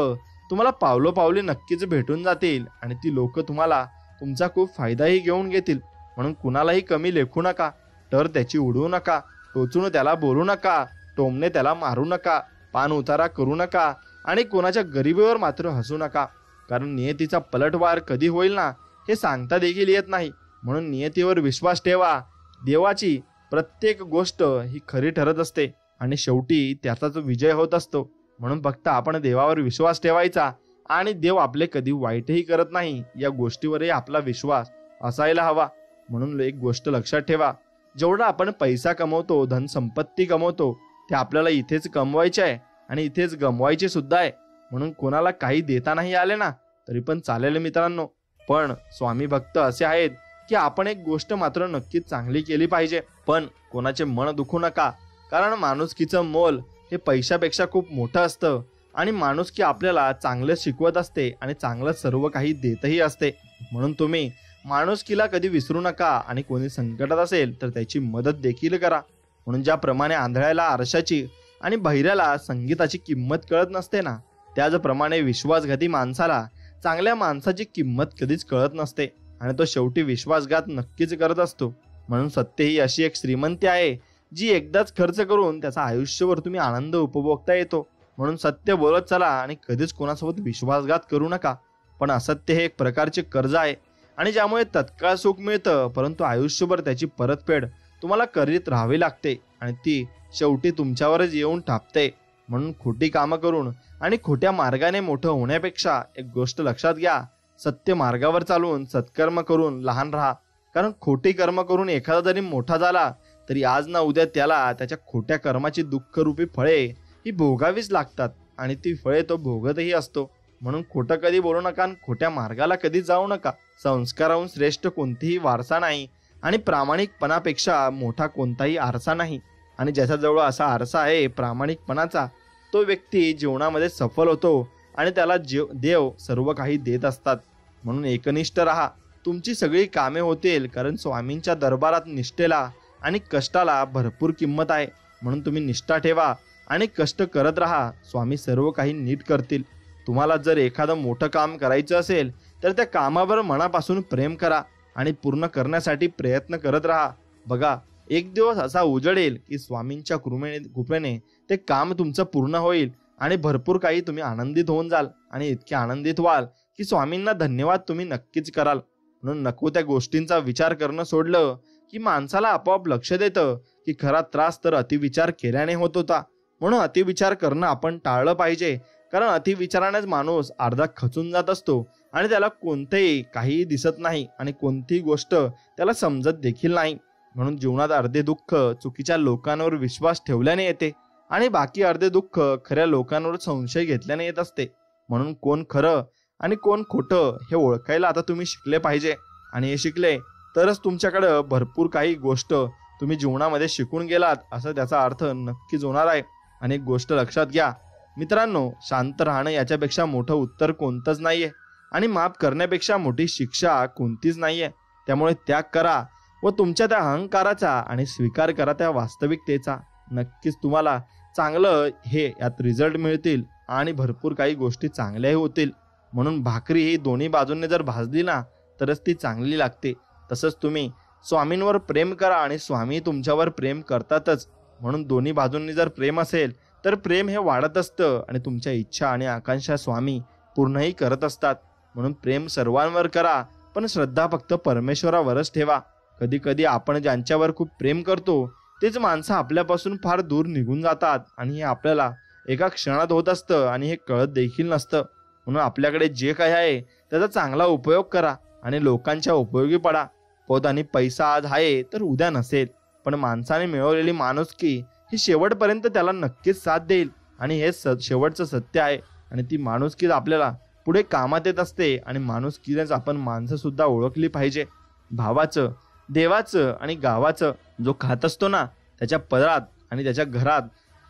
तुम्हाला पावलोपावली नक्कीच भेटून जातील आणि ती लोक तुम्हाला तुमचा खूप फायदाही घेऊन घेतील. म्हणून कुणालाही कमी लेखू नका, तर त्याची उडवू नका, टोचून त्याला बोलू नका, टोमने त्याला मारू नका, पान उतारा करू नका आणि कोणाच्या गरिबीवर मात्र हसू नका. कारण नियतीचा पलटवार कधी होईल ना हे सांगता देखील येत नाही. म्हणून नियतीवर विश्वास ठेवा. देवाची प्रत्येक गोष्ट ही खरी ठरत असते आणि शेवटी त्याचाच विजय होत असतो. म्हणून फक्त आपण देवावर विश्वास ठेवायचा आणि देव आपले कधी वाईटही करत नाही या गोष्टीवरही आपला विश्वास असायला हवा. म्हणून एक गोष्ट लक्षात ठेवा, जेवढा आपण पैसा कमवतो, धन संपत्ती कमवतो, ते आपल्याला इथेच कमवायचे आहे आणि इथेच गमवायचे सुद्धा आहे. म्हणून कोणाला काही देता नाही आले ना तरी पण चालेल मित्रांनो. पण स्वामी भक्त असे आहेत की आपण एक गोष्ट मात्र नक्कीच चांगली केली पाहिजे, पण कोणाचे मन दुखू नका. कारण माणुसकीचं मोल हे पैशापेक्षा खूप मोठं असतं आणि माणुसकी आपल्याला चांगलं शिकवत असते आणि चांगलं सर्व काही देतही असते. म्हणून तुम्ही माणुसकीला कधी विसरू नका आणि कोणी संकटात असेल तर त्याची मदत देखील करा. म्हणून ज्याप्रमाणे आंधळ्याला आरशाची आणि बहिऱ्याला संगीताची किंमत कळत नसते ना, त्याचप्रमाणे विश्वासघाती माणसाला चांगल्या माणसाची किंमत कधीच कळत नसते आणि तो शेवटी विश्वासघात नक्कीच करत असतो. म्हणून सत्य ही अशी एक श्रीमंती आहे जी एकदाच खर्च करून त्याचा आयुष्यभर तुम्ही आनंद उपभोगता येतो. म्हणून सत्य बोलत चला आणि कधीच कोणासोबत विश्वासघात करू नका. पण असत्य हे एक प्रकारचे कर्ज आहे आणि ज्यामुळे तत्काळ सुख मिळतं परंतु आयुष्यभर त्याची परतफेड तुम्हाला करीत राहावी लागते आणि ती शेवटी तुमच्यावरच येऊन टापते. म्हणून खोटी कामं करून आणि खोट्या मार्गाने मोठं होण्यापेक्षा एक गोष्ट लक्षात घ्या, सत्य मार्गावर चालून सत्कर्म करून लहान राहा. कारण खोटी कर्म करून एखादा जरी मोठा झाला तरी आज ना उद्या त्याला त्याच्या खोट्या कर्माची दुःखरूपी फळे ही भोगावीच लागतात आणि ती फळे तो भोगतही असतो. म्हणून खोटं कधी बोलू नका आणि खोट्या मार्गाला कधी जाऊ नका. संस्काराहून श्रेष्ठ कोणतीही वारसा नाही आणि प्रामाणिकपणापेक्षा मोठा कोणताही आरसा नाही. आणि ज्याच्याजवळ असा आरसा आहे प्रामाणिकपणाचा, तो व्यक्ती जीवनामध्ये सफल होतो आणि त्याला देव सर्व काही देत असतात. म्हणून एकनिष्ठ राहा, तुमची सगळी कामे होतील. कारण स्वामींच्या दरबारात निष्ठेला आणि कष्टाला भरपूर किंमत आहे. म्हणून तुम्ही निष्ठा ठेवा आणि कष्ट करत राहा. स्वामी सर्व काही नीट करतील. तुम्हाला जर एखादं मोठं काम करायचं असेल तर त्या कामावर मनापासून प्रेम करा आणि पूर्ण करण्यासाठी प्रयत्न करत राहा. बघा, एक दिवस असा उजळेल की स्वामींच्या कृपेने ते काम तुमचं पूर्ण होईल आणि भरपूर काही तुम्ही आनंदित होऊन जाल आणि इतके आनंदित व्हाल की स्वामींना धन्यवाद तुम्ही नक्कीच कराल. म्हणून नको त्या गोष्टींचा विचार करणं सोडलं की माणसाला आपोआप लक्ष देतं की खरा त्रास तर अतिविचार केल्याने होत होता. म्हणून अतिविचार करणं आपण टाळलं पाहिजे, कारण अतिविचारानेच माणूस अर्धा खचून जात असतो आणि त्याला कोणतेही काहीही दिसत नाही आणि कोणतीही गोष्ट त्याला समजत देखील नाही. म्हणून जीवनात अर्धे दुःख चुकीच्या लोकांवर विश्वास ठेवल्याने येते आणि बाकी अर्धे दुःख खऱ्या लोकांवर संशय घेतल्याने येत असते. म्हणून कोण खरं आणि कोण खोटं हे ओळखायला आता तुम्ही शिकले पाहिजे, आणि हे शिकले तरच तुमच्याकडे भरपूर काही गोष्ट तुम्ही जीवनामध्ये शिकून गेलात असं त्याचा अर्थ नक्कीच होणार आहे. आणि एक गोष्ट लक्षात घ्या मित्रांनो, शांत राहणं याच्यापेक्षा मोठं उत्तर कोणतंच नाहीये आणि माफ करण्यापेक्षा मोठी शिक्षा कोणतीच नाहीये. त्यामुळे त्याग करा व तुमच्या त्या अहंकाराचा आणि स्वीकार करा त्या वास्तविकतेचा. नक्कीच तुम्हाला चांगलं हे यात रिझल्ट मिळतील आणि भरपूर काही गोष्टी चांगल्याही होतील. म्हणून भाकरी ही दोन्ही बाजूंनी जर भाजली ना तरच ती चांगली लागते. तसंच तुम्ही स्वामींवर प्रेम करा आणि स्वामी तुमच्यावर प्रेम करतातच. म्हणून दोन्ही बाजूंनी जर प्रेम असेल तर प्रेम हे वाढत असतं आणि तुमच्या इच्छा आणि आकांक्षा स्वामी पूर्णही करत असतात. म्हणून प्रेम सर्वांवर करा, पण श्रद्धा फक्त परमेश्वरावरच ठेवा. कधी कधी आपण ज्यांच्यावर खूप प्रेम करतो तेच माणसं आपल्यापासून फार दूर निघून जातात आणि हे आपल्याला एका क्षणात होत असतं आणि हे कळत देखील नसतं. म्हणून आपल्याकडे जे काही आहे त्याचा चांगला उपयोग करा आणि लोकांच्या उपयोगी पडा. पद आणि पैसा आज आहे तर उद्या नसेल, पण माणसाने मिळवलेली माणुसकी ही शेवटपर्यंत त्याला नक्कीच साथ देईल आणि हे शेवटचं सत्य आहे. आणि ती माणुसकीच आपल्याला पुढे कामात येत असते आणि माणुसकीनेच आपण माणसं सुद्धा ओळखली पाहिजे. भावाचं, देवाचं आणि गावाचं जो खात असतो ना त्याच्या पदरात आणि त्याच्या घरात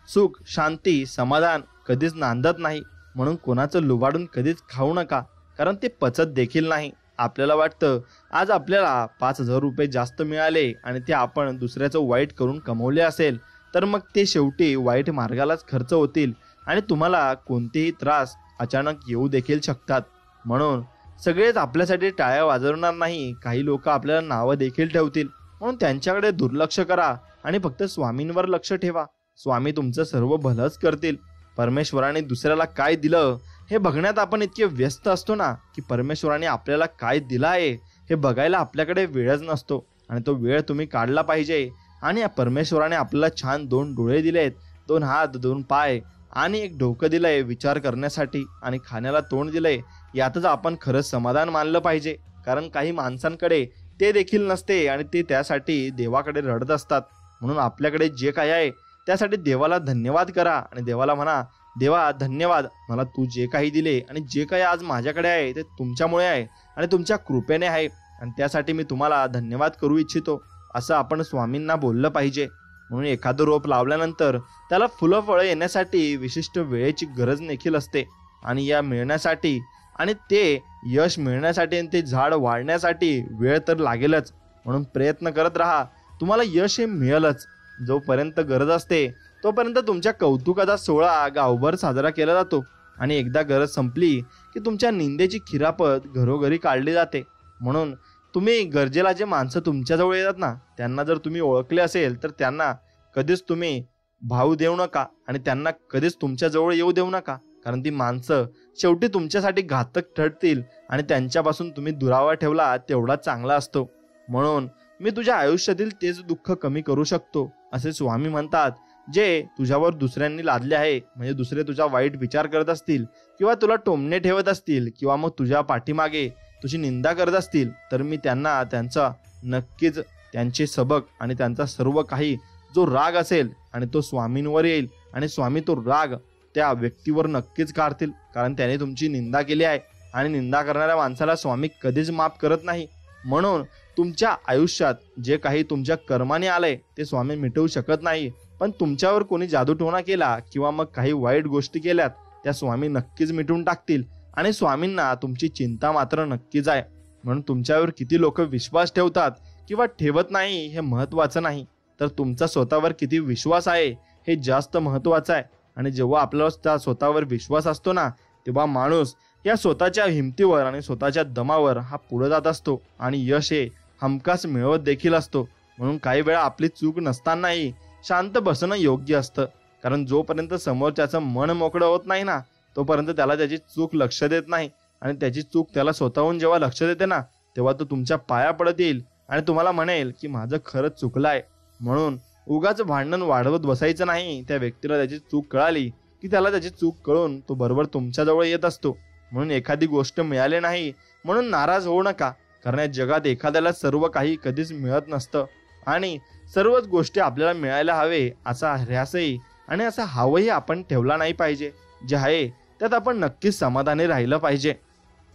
सुख, शांती, समाधान कधीच नांदत नाही. म्हणून कोणाचं लुबाडून कधीच खाऊ नका, कारण ते पचत देखील नाही. आपल्याला वाटतं आज आपल्याला 5,000 रुपये जास्त मिळाले आणि ते आपण दुसऱ्याचं वाईट करून कमवले असेल तर मग ते शेवटी वाईट मार्गालाच खर्च होतील आणि तुम्हाला कोणतेही त्रास अचानक येऊ देखील शकतात. म्हणून सगळेच आपल्यासाठी टाळ्या वाजवणार नाही, काही लोक आपल्याला नावं देखील ठेवतील. म्हणून त्यांच्याकडे दुर्लक्ष करा आणि फक्त स्वामींवर लक्ष ठेवा. स्वामी तुमचं सर्व भलंच करतील. परमेश्वराने दुसऱ्याला काय दिलं हे बघण्यात आपण इतके व्यस्त असतो ना की परमेश्वराने आपल्याला काय दिलं आहे हे बघायला आपल्याकडे वेळच नसतो. आणि तो वेळ तुम्ही काढला पाहिजे. आणि या परमेश्वराने आपल्याला छान 2 डोळे दिलेत, 2 हात, 2 पाय आणि एक डोकं दिलंय विचार करण्यासाठी आणि खाण्याला तोंड दिलंय. यातच आपण खरंच समाधान मानलं पाहिजे, कारण काही माणसांकडे ते देखील नसते आणि ते त्यासाठी देवाकडे रडत असतात. म्हणून आपल्याकडे जे काही आहे त्यासाठी देवाला धन्यवाद करा आणि देवाला म्हणा, देवा धन्यवाद, मला तू जे काही दिले आणि जे काही आज माझ्याकडे आहे ते तुमच्यामुळे आहे आणि तुमच्या कृपेने आहे आणि त्यासाठी मी तुम्हाला धन्यवाद करू इच्छितो, असं आपण स्वामींना बोललं पाहिजे. म्हणून एखादं रोप लावल्यानंतर त्याला फुलं फळं येण्यासाठी विशिष्ट वेळेची गरज देखील असते आणि या मिळण्यासाठी आणि ते यश मिळण्यासाठी आणि ते झाड वाढण्यासाठी वेळ तर लागेलच. म्हणून प्रयत्न करत राहा, तुम्हाला यश हे मिळेलच. जोपर्यंत गरज असते तोपर्यंत तुमच्या कौतुकाचा सोहळा गावभर साजरा केला जातो आणि एकदा गरज संपली की तुमच्या निंदेची खिरापत घरोघरी काढली जाते. म्हणून तुम्ही गरजेला जे माणसं तुमच्याजवळ येतात ना त्यांना जर तुम्ही ओळखले असेल तर त्यांना कधीच तुम्ही भाव देऊ नका आणि त्यांना कधीच तुमच्याजवळ येऊ देऊ नका, कारण ती माणसं शेवटी तुमच्यासाठी घातक ठरतील आणि त्यांच्यापासून तुम्ही दुरावा ठेवला तेवढा चांगला असतो. म्हणून मी तुझ्या आयुष्यातील तेच दुःख कमी करू शकतो असे स्वामी म्हणतात, जे तुझ्यावर दुसऱ्यांनी लादले आहे. म्हणजे दुसरे तुझा वाईट विचार करत असतील किंवा तुला टोमणे ठेवत असतील किंवा मग तुझ्या पाठीमागे तुझी निंदा करत असतील तर मी त्यांना त्यांचा नक्कीच त्यांचे सबक आणि त्यांचा सर्व काही जो राग असेल आणि तो स्वामींवर येईल आणि स्वामी तो राग त्या व्यक्तीवर नक्कीच काढतील, कारण त्याने तुमची निंदा केली आहे आणि निंदा करणाऱ्या माणसाला स्वामी कधीच माफ करत नाही. म्हणून तुमच्या आयुष्यात जे काही तुमच्या कर्माने आलंय ते स्वामी मिटवू शकत नाही, पण तुमच्यावर कोणी जादूटोणा केला किंवा मग काही वाईट गोष्टी केल्यात त्या स्वामी नक्कीच मिटवून टाकतील आणि स्वामींना तुमची चिंता मात्र नक्कीच आहे. म्हणून तुमच्यावर किती लोक विश्वास ठेवतात किंवा ठेवत नाही हे महत्त्वाचं नाही, तर तुमचा स्वतःवर किती विश्वास आहे हे जास्त महत्त्वाचं आहे. आणि जेव्हा आपल्याला स्वतःवर विश्वास असतो ना तेव्हा माणूस या स्वतःच्या हिमतीवर आणि स्वतःच्या दमावर हा पुढे जात असतो आणि यश हे हमखास मिळवत देखील असतो. म्हणून काही वेळा आपली चूक नसतानाही शांत बसणं योग्य असतं, कारण जोपर्यंत समोरच्याचं मन मोकळं होत नाही ना तोपर्यंत त्याला त्याची चूक लक्ष देत नाही आणि त्याची चूक त्याला स्वतःहून जेव्हा लक्ष देते ना तेव्हा तो तुमच्या पाया पडत येईल आणि तुम्हाला म्हणेल की माझं खरंच चुकलं आहे. म्हणून उगाच भांडण वाढवत बसायचं नाही. त्या व्यक्तीला त्याची चूक कळाली की त्याला त्याची चूक कळून तो बरोबर तुमच्याजवळ येत असतो. म्हणून एखादी गोष्ट मिळाली नाही म्हणून नाराज होऊ नका, कारण या जगात एखाद्याला सर्व काही कधीच मिळत नसतं आणि सर्वच गोष्टी आपल्याला मिळायला हवे असा ध्यासही आणि असा हावही आपण ठेवला नाही पाहिजे. जे आहे त्यात आपण नक्कीच समाधानी राहिलं पाहिजे.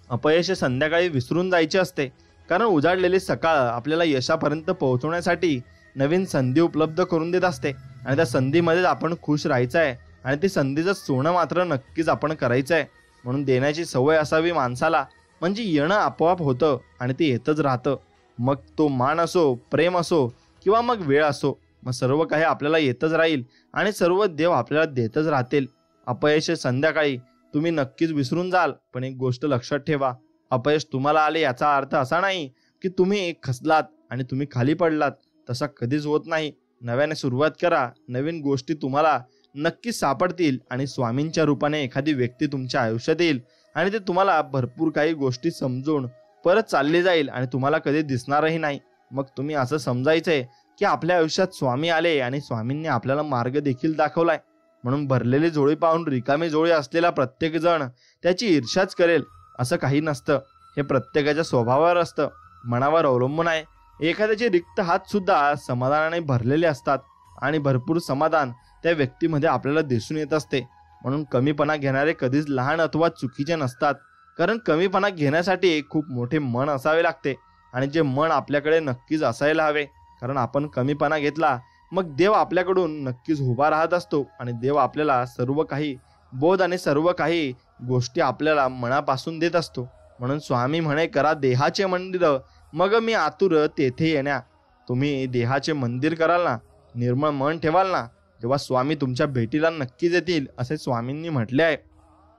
अपयश संध्याकाळी विसरून जायचे असते, कारण उजाडलेली सकाळ आपल्याला यशापर्यंत पोहोचवण्यासाठी नवीन संधी उपलब्ध करून देत असते आणि त्या संधीमध्येच आपण खुश राहायचं आहे आणि ती संधीचं सोनं मात्र नक्कीच आपण करायचं आहे. म्हणून देण्याची सवय असावी माणसाला, म्हणजे येणं आपोआप होतं आणि ते येतच राहतं. मग तो मान असो, प्रेम असो किंवा मग वेळ असो, मग सर्व काही आपल्याला येतच राहील आणि सर्व देव आपल्याला देतच राहतील. अपयश संध्याकाळी तुम्ही नक्कीच विसरून जाल, पण एक गोष्ट लक्षात ठेवा, अपयश तुम्हाला आले याचा अर्थ असा नाही की तुम्ही खचलात आणि तुम्ही खाली पडलात. तसा कधीच होत नाही. नव्याने सुरुवात करा. नवीन गोष्टी तुम्हाला नक्कीच सापडतील आणि स्वामींच्या रूपाने एखादी व्यक्ती तुमच्या आयुष्यात येईल आणि ते तुम्हाला भरपूर काही गोष्टी समजून परत चालली जाईल आणि तुम्हाला कधी दिसणारही नाही. मग तुम्ही असं समजायचंय की आपल्या आयुष्यात स्वामी आले आणि स्वामींनी आपल्याला मार्ग देखील दाखवलाय. म्हणून भरलेली झोळी पाहून रिकामी झोळी असलेला प्रत्येक जण त्याची ईर्ष्याच करेल असं काही नसतं. हे प्रत्येकाच्या स्वभावावर असतं, मनावर अवलंबून आहे. एखाद्याचे रिक्त हात सुद्धा समाधानाने भरलेले असतात आणि भरपूर समाधान त्या व्यक्तीमध्ये आपल्याला दिसून येत असते. म्हणून कमीपणा घेणारे कधीच लहान अथवा चुकीचे नसतात, कारण कमीपणा घेण्यासाठी खूप मोठे मन असावे लागते आणि जे मन आपल्याकडे नक्कीच असायला हवे. कारण आपण कमीपणा घेतला मग देव आपल्याकडून नक्कीच उभा राहत असतो आणि देव आपल्याला सर्व काही बोध आणि सर्व काही गोष्टी आपल्याला मनापासून देत असतो. म्हणून स्वामी म्हणे, करा देहाचे मंदिर मग मी आतुर तेथे येण्या. तुम्ही देहाचे मंदिर कराल ना, निर्मळ मन ठेवाल ना, तेव्हा स्वामी तुमच्या भेटीला नक्कीच येतील असे स्वामींनी म्हटले आहे.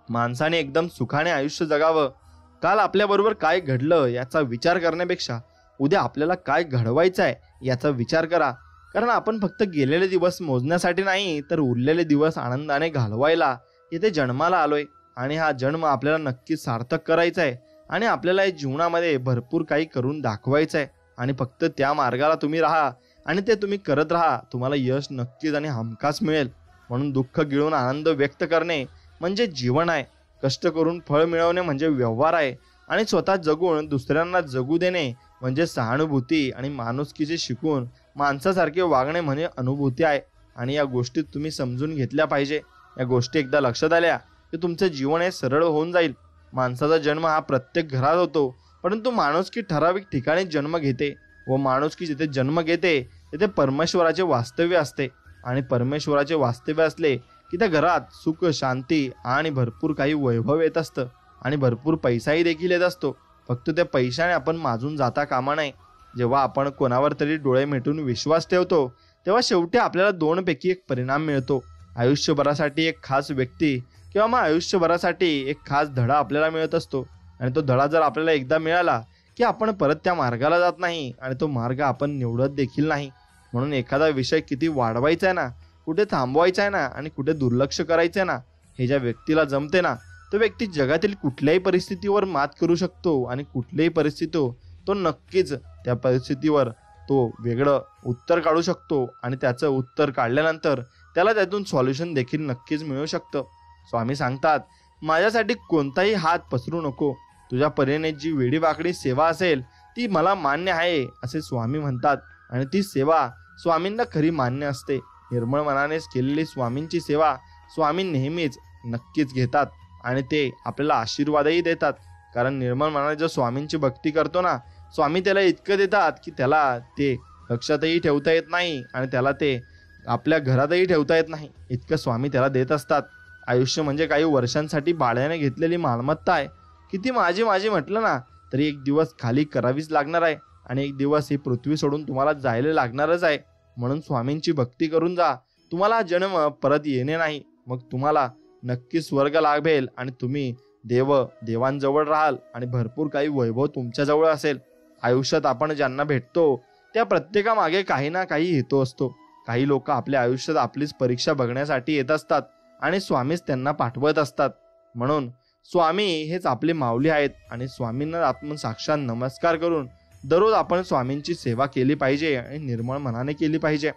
माणसाने एकदम सुखाने आयुष्य जगावं. काल आपल्याबरोबर काय घडलं याचा विचार करण्यापेक्षा उद्या आपल्याला काय घडवायचं आहे याचा विचार करा. कारण आपण फक्त गेलेले दिवस मोजण्यासाठी नाही, तर उरलेले दिवस आनंदाने घालवायला इथे जन्माला आलोय आणि हा जन्म आपल्याला नक्कीच सार्थक करायचा आहे आणि आपल्याला या जीवनामध्ये भरपूर काही करून दाखवायचं आहे आणि फक्त त्या मार्गाला तुम्ही राहा आणि ते तुम्ही करत राहा. तुम्हाला यश नक्कीच आणि हमखास मिळेल. म्हणून दुःख गिळून आनंद व्यक्त करणे म्हणजे जीवन आहे. कष्ट करून फळ मिळवणे म्हणजे व्यवहार आहे आणि स्वतः जगून दुसऱ्यांना जगू देणे म्हणजे सहानुभूती आणि माणुसकीचे शिकून माणसासारखे वागणे म्हणजे अनुभूती आहे. आणि या गोष्टी तुम्ही समजून घेतल्या पाहिजे. या गोष्टी एकदा लक्षात आल्या की तुमचं जीवन हे सरळ होऊन जाईल. माणसाचा जन्म हा प्रत्येक घरात होतो, परंतु माणुसकी ठराविक ठिकाणी जन्म घेते व माणुसकी जिथे जन्म घेते तिथे परमेश्वराचे वास्तव्य असते आणि परमेश्वराचे वास्तव्य असले की त्या घरात सुख, शांती आणि भरपूर काही वैभव येत असतं आणि भरपूर पैसाही देखील येत असतो. फक्त त्या पैशाने आपण माजून जाता कामा नये. जेव्हा आपण कोणावर तरी डोळे मिटून विश्वास ठेवतो तेव्हा शेवटी आपल्याला दोनपैकी एक परिणाम मिळतो. आयुष्यभरासाठी एक खास व्यक्ती किंवा मग आयुष्यभरासाठी एक खास धडा आपल्याला मिळत असतो आणि तो धडा जर आपल्याला एकदा मिळाला की आपण परत त्या मार्गाला जात नाही आणि तो मार्ग आपण निवडत देखील नाही. म्हणून एखादा विषय किती वाढवायचा आहे ना, कुठे थांबवायचा आहे ना आणि कुठे दुर्लक्ष करायचं आहे ना, हे ज्या व्यक्तीला जमते ना, तो व्यक्ती जगातील कुठल्याही परिस्थितीवर मात करू शकतो आणि कुठल्याही परिस्थिती तो नक्कीच त्या परिस्थितीवर तो वेगळं उत्तर काढू शकतो आणि त्याचं उत्तर काढल्यानंतर त्याला त्यातून सॉल्युशन देखील नक्कीच मिळू शकतं. स्वामी सांगतात, माझ्यासाठी कोणताही हात पसरू नको. तुझ्या परीने जी वेडीवाकडी सेवा असेल ती मला मान्य आहे असे स्वामी म्हणतात आणि ती सेवा स्वामींना खरी मान्य असते. निर्मळ मनानेच केलेली स्वामींची सेवा स्वामी नेहमीच नक्कीच घेतात आणि ते आपल्याला आशीर्वादही देतात. कारण निर्मळ मनाने जर स्वामींची भक्ती करतो ना, स्वामी त्याला इतकं देतात की त्याला ते लक्षातही ठेवता येत नाही आणि त्याला ते आपल्या घरातही ठेवता येत नाही, इतकं स्वामी त्याला देत असतात. आयुष्य म्हणजे काही वर्षांसाठी भाड्याने घेतलेली मालमत्ता आहे. किती माझी माझी म्हटलं ना तरी एक दिवस खाली करावीच लागणार आहे आणि एक दिवस ही पृथ्वी सोडून तुम्हाला जायला लागणारच आहे. म्हणून स्वामींची भक्ती करून जा. तुम्हाला हा जन्म परत येणे नाही. मग तुम्हाला नक्की स्वर्ग लाभेल आणि तुम्ही देवांजवळ राहाल आणि भरपूर काही वैभव तुमच्याजवळ असेल. आयुष्यात आपण ज्यांना भेटतो त्या प्रत्येकामागे काही ना काही हेतू असतो. काही लोक आपल्या आयुष्यात आपलीच परीक्षा बघण्यासाठी येत असतात आणि स्वामीच त्यांना पाठवत असतात. म्हणून स्वामी हेच आपले माऊली आहेत आणि स्वामींना आपण साक्षात नमस्कार करून दररोज आपण स्वामींची सेवा केली पाहिजे आणि निर्मळ मनाने केली पाहिजे.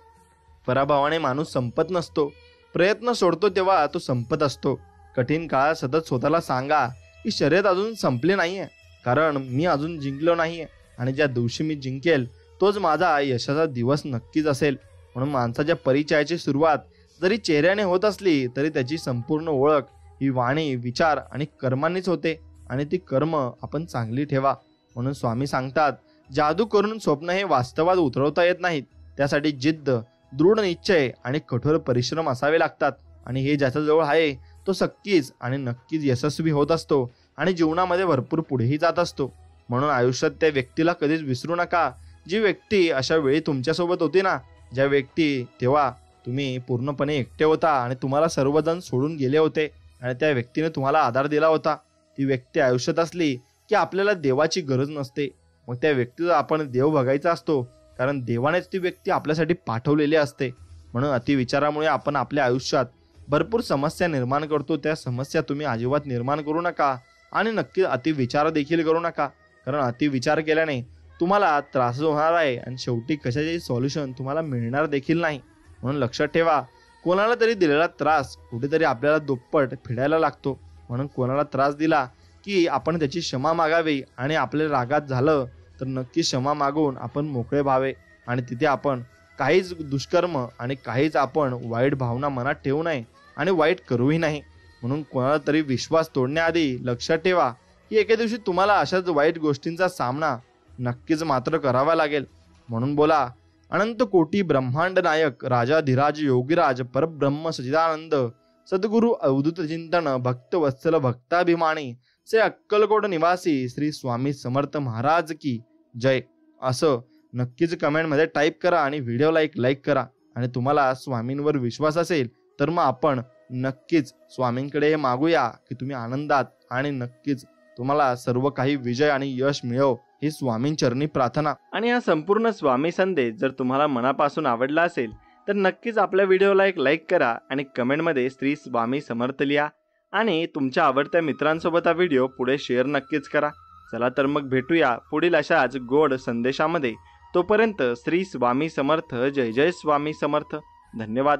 पराभवाने माणूस संपत नसतो. प्रयत्न सोडतो तेव्हा तो संपत असतो. कठीण काळात सतत स्वतःला सांगा की शर्यत अजून संपली नाहीये, कारण मी अजून जिंकलो नाहीये आणि ज्या दिवशी मी जिंकेल तोच माझा यशाचा दिवस नक्कीच असेल. म्हणून माणसाच्या परिचयाची सुरुवात जरी चेहऱ्याने होत असली तरी त्याची संपूर्ण ओळख ही वाणी, विचार आणि कर्मांनीच होते आणि ती कर्म आपण चांगली ठेवा. म्हणून स्वामी सांगतात, जादू करून स्वप्न हे वास्तवात उतरवता येत नाहीत. त्यासाठी जिद्द, दृढ निश्चय आणि कठोर परिश्रम असावे लागतात आणि हे ज्याच्याजवळ आहे तो नक्कीच आणि नक्कीच यशस्वी होत असतो आणि जीवनामध्ये भरपूर पुढेही जात असतो. म्हणून आयुष्यात त्या व्यक्तीला कधीच विसरू नका, जी व्यक्ती अशा वेळी तुमच्यासोबत होती ना, ज्या व्यक्ती तेव्हा तुम्ही पूर्णपणे एकटे होता आणि तुम्हाला सर्वजण सोडून गेले होते आणि त्या व्यक्तीने तुम्हाला आधार दिला होता. ती व्यक्ती आयुष्यात असली की आपल्याला देवाची गरज नसते. मग त्या व्यक्तीचा आपण देव बघायचा असतो, कारण देवानेच ती व्यक्ती आपल्यासाठी पाठवलेली असते. म्हणून अतिविचारामुळे आपण आपल्या आयुष्यात भरपूर समस्या निर्माण करतो. त्या समस्या तुम्ही अजिबात निर्माण करू नका आणि नक्की अतिविचार देखील करू नका, कारण अतिविचार केल्याने तुम्हाला त्रास होणार आहे आणि शेवटी कशाचे सॉल्युशन तुम्हाला मिळणार देखील नाही. म्हणून लक्षात ठेवा, कोणाला तरी दिलेला त्रास कुठेतरी आपल्याला दुप्पट फेडायला लागतो. म्हणून कोणाला त्रास दिला की आपण त्याची क्षमा मागावी आणि आपल्या रागात झालं तर नक्की क्षमा मागून आपण मोकळे व्हावे आणि तिथे आपण काहीच दुष्कर्म आणि काहीच आपण वाईट भावना मनात ठेवू नये आणि वाईट करूही नाही. म्हणून कोणाला तरी विश्वास तोडण्याआधी लक्षात ठेवा की एके दिवशी तुम्हाला अशाच वाईट गोष्टींचा सामना नक्कीच मात्र करावा लागेल. म्हणून बोला, अनंत कोटी ब्रह्मांड नायक राजाधिराज योगीराज परब्रह्म सच्चिदानंद सद्गुरु अवधूत चिंतन भक्त वत्सल भक्ताभिमानी से अक्कलकोट निवासी श्री स्वामी समर्थ महाराज की जय असं नक्कीच कमेंटमध्ये टाईप करा आणि व्हिडिओला एक लाईक करा. आणि तुम्हाला स्वामींवर विश्वास असेल तर मग आपण नक्कीच स्वामींकडे हे मागूया की तुम्ही आनंदात आणि नक्कीच तुम्हाला सर्व काही विजय आणि यश मिळो, ही स्वामींचरणी प्रार्थना. आणि हा संपूर्ण स्वामी संदेश जर तुम्हाला मनापासून आवडला असेल तर नक्कीच आपल्या व्हिडिओला एक लाईक करा आणि कमेंटमध्ये श्री स्वामी समर्थ लिहा आणि तुमच्या आवडत्या मित्रांसोबत हा व्हिडिओ पुढे शेअर नक्कीच करा. चला तर मग भेटूया पुढील अशाच गोड संदेशामध्ये. तोपर्यंत श्री स्वामी समर्थ. जय जय स्वामी समर्थ. धन्यवाद.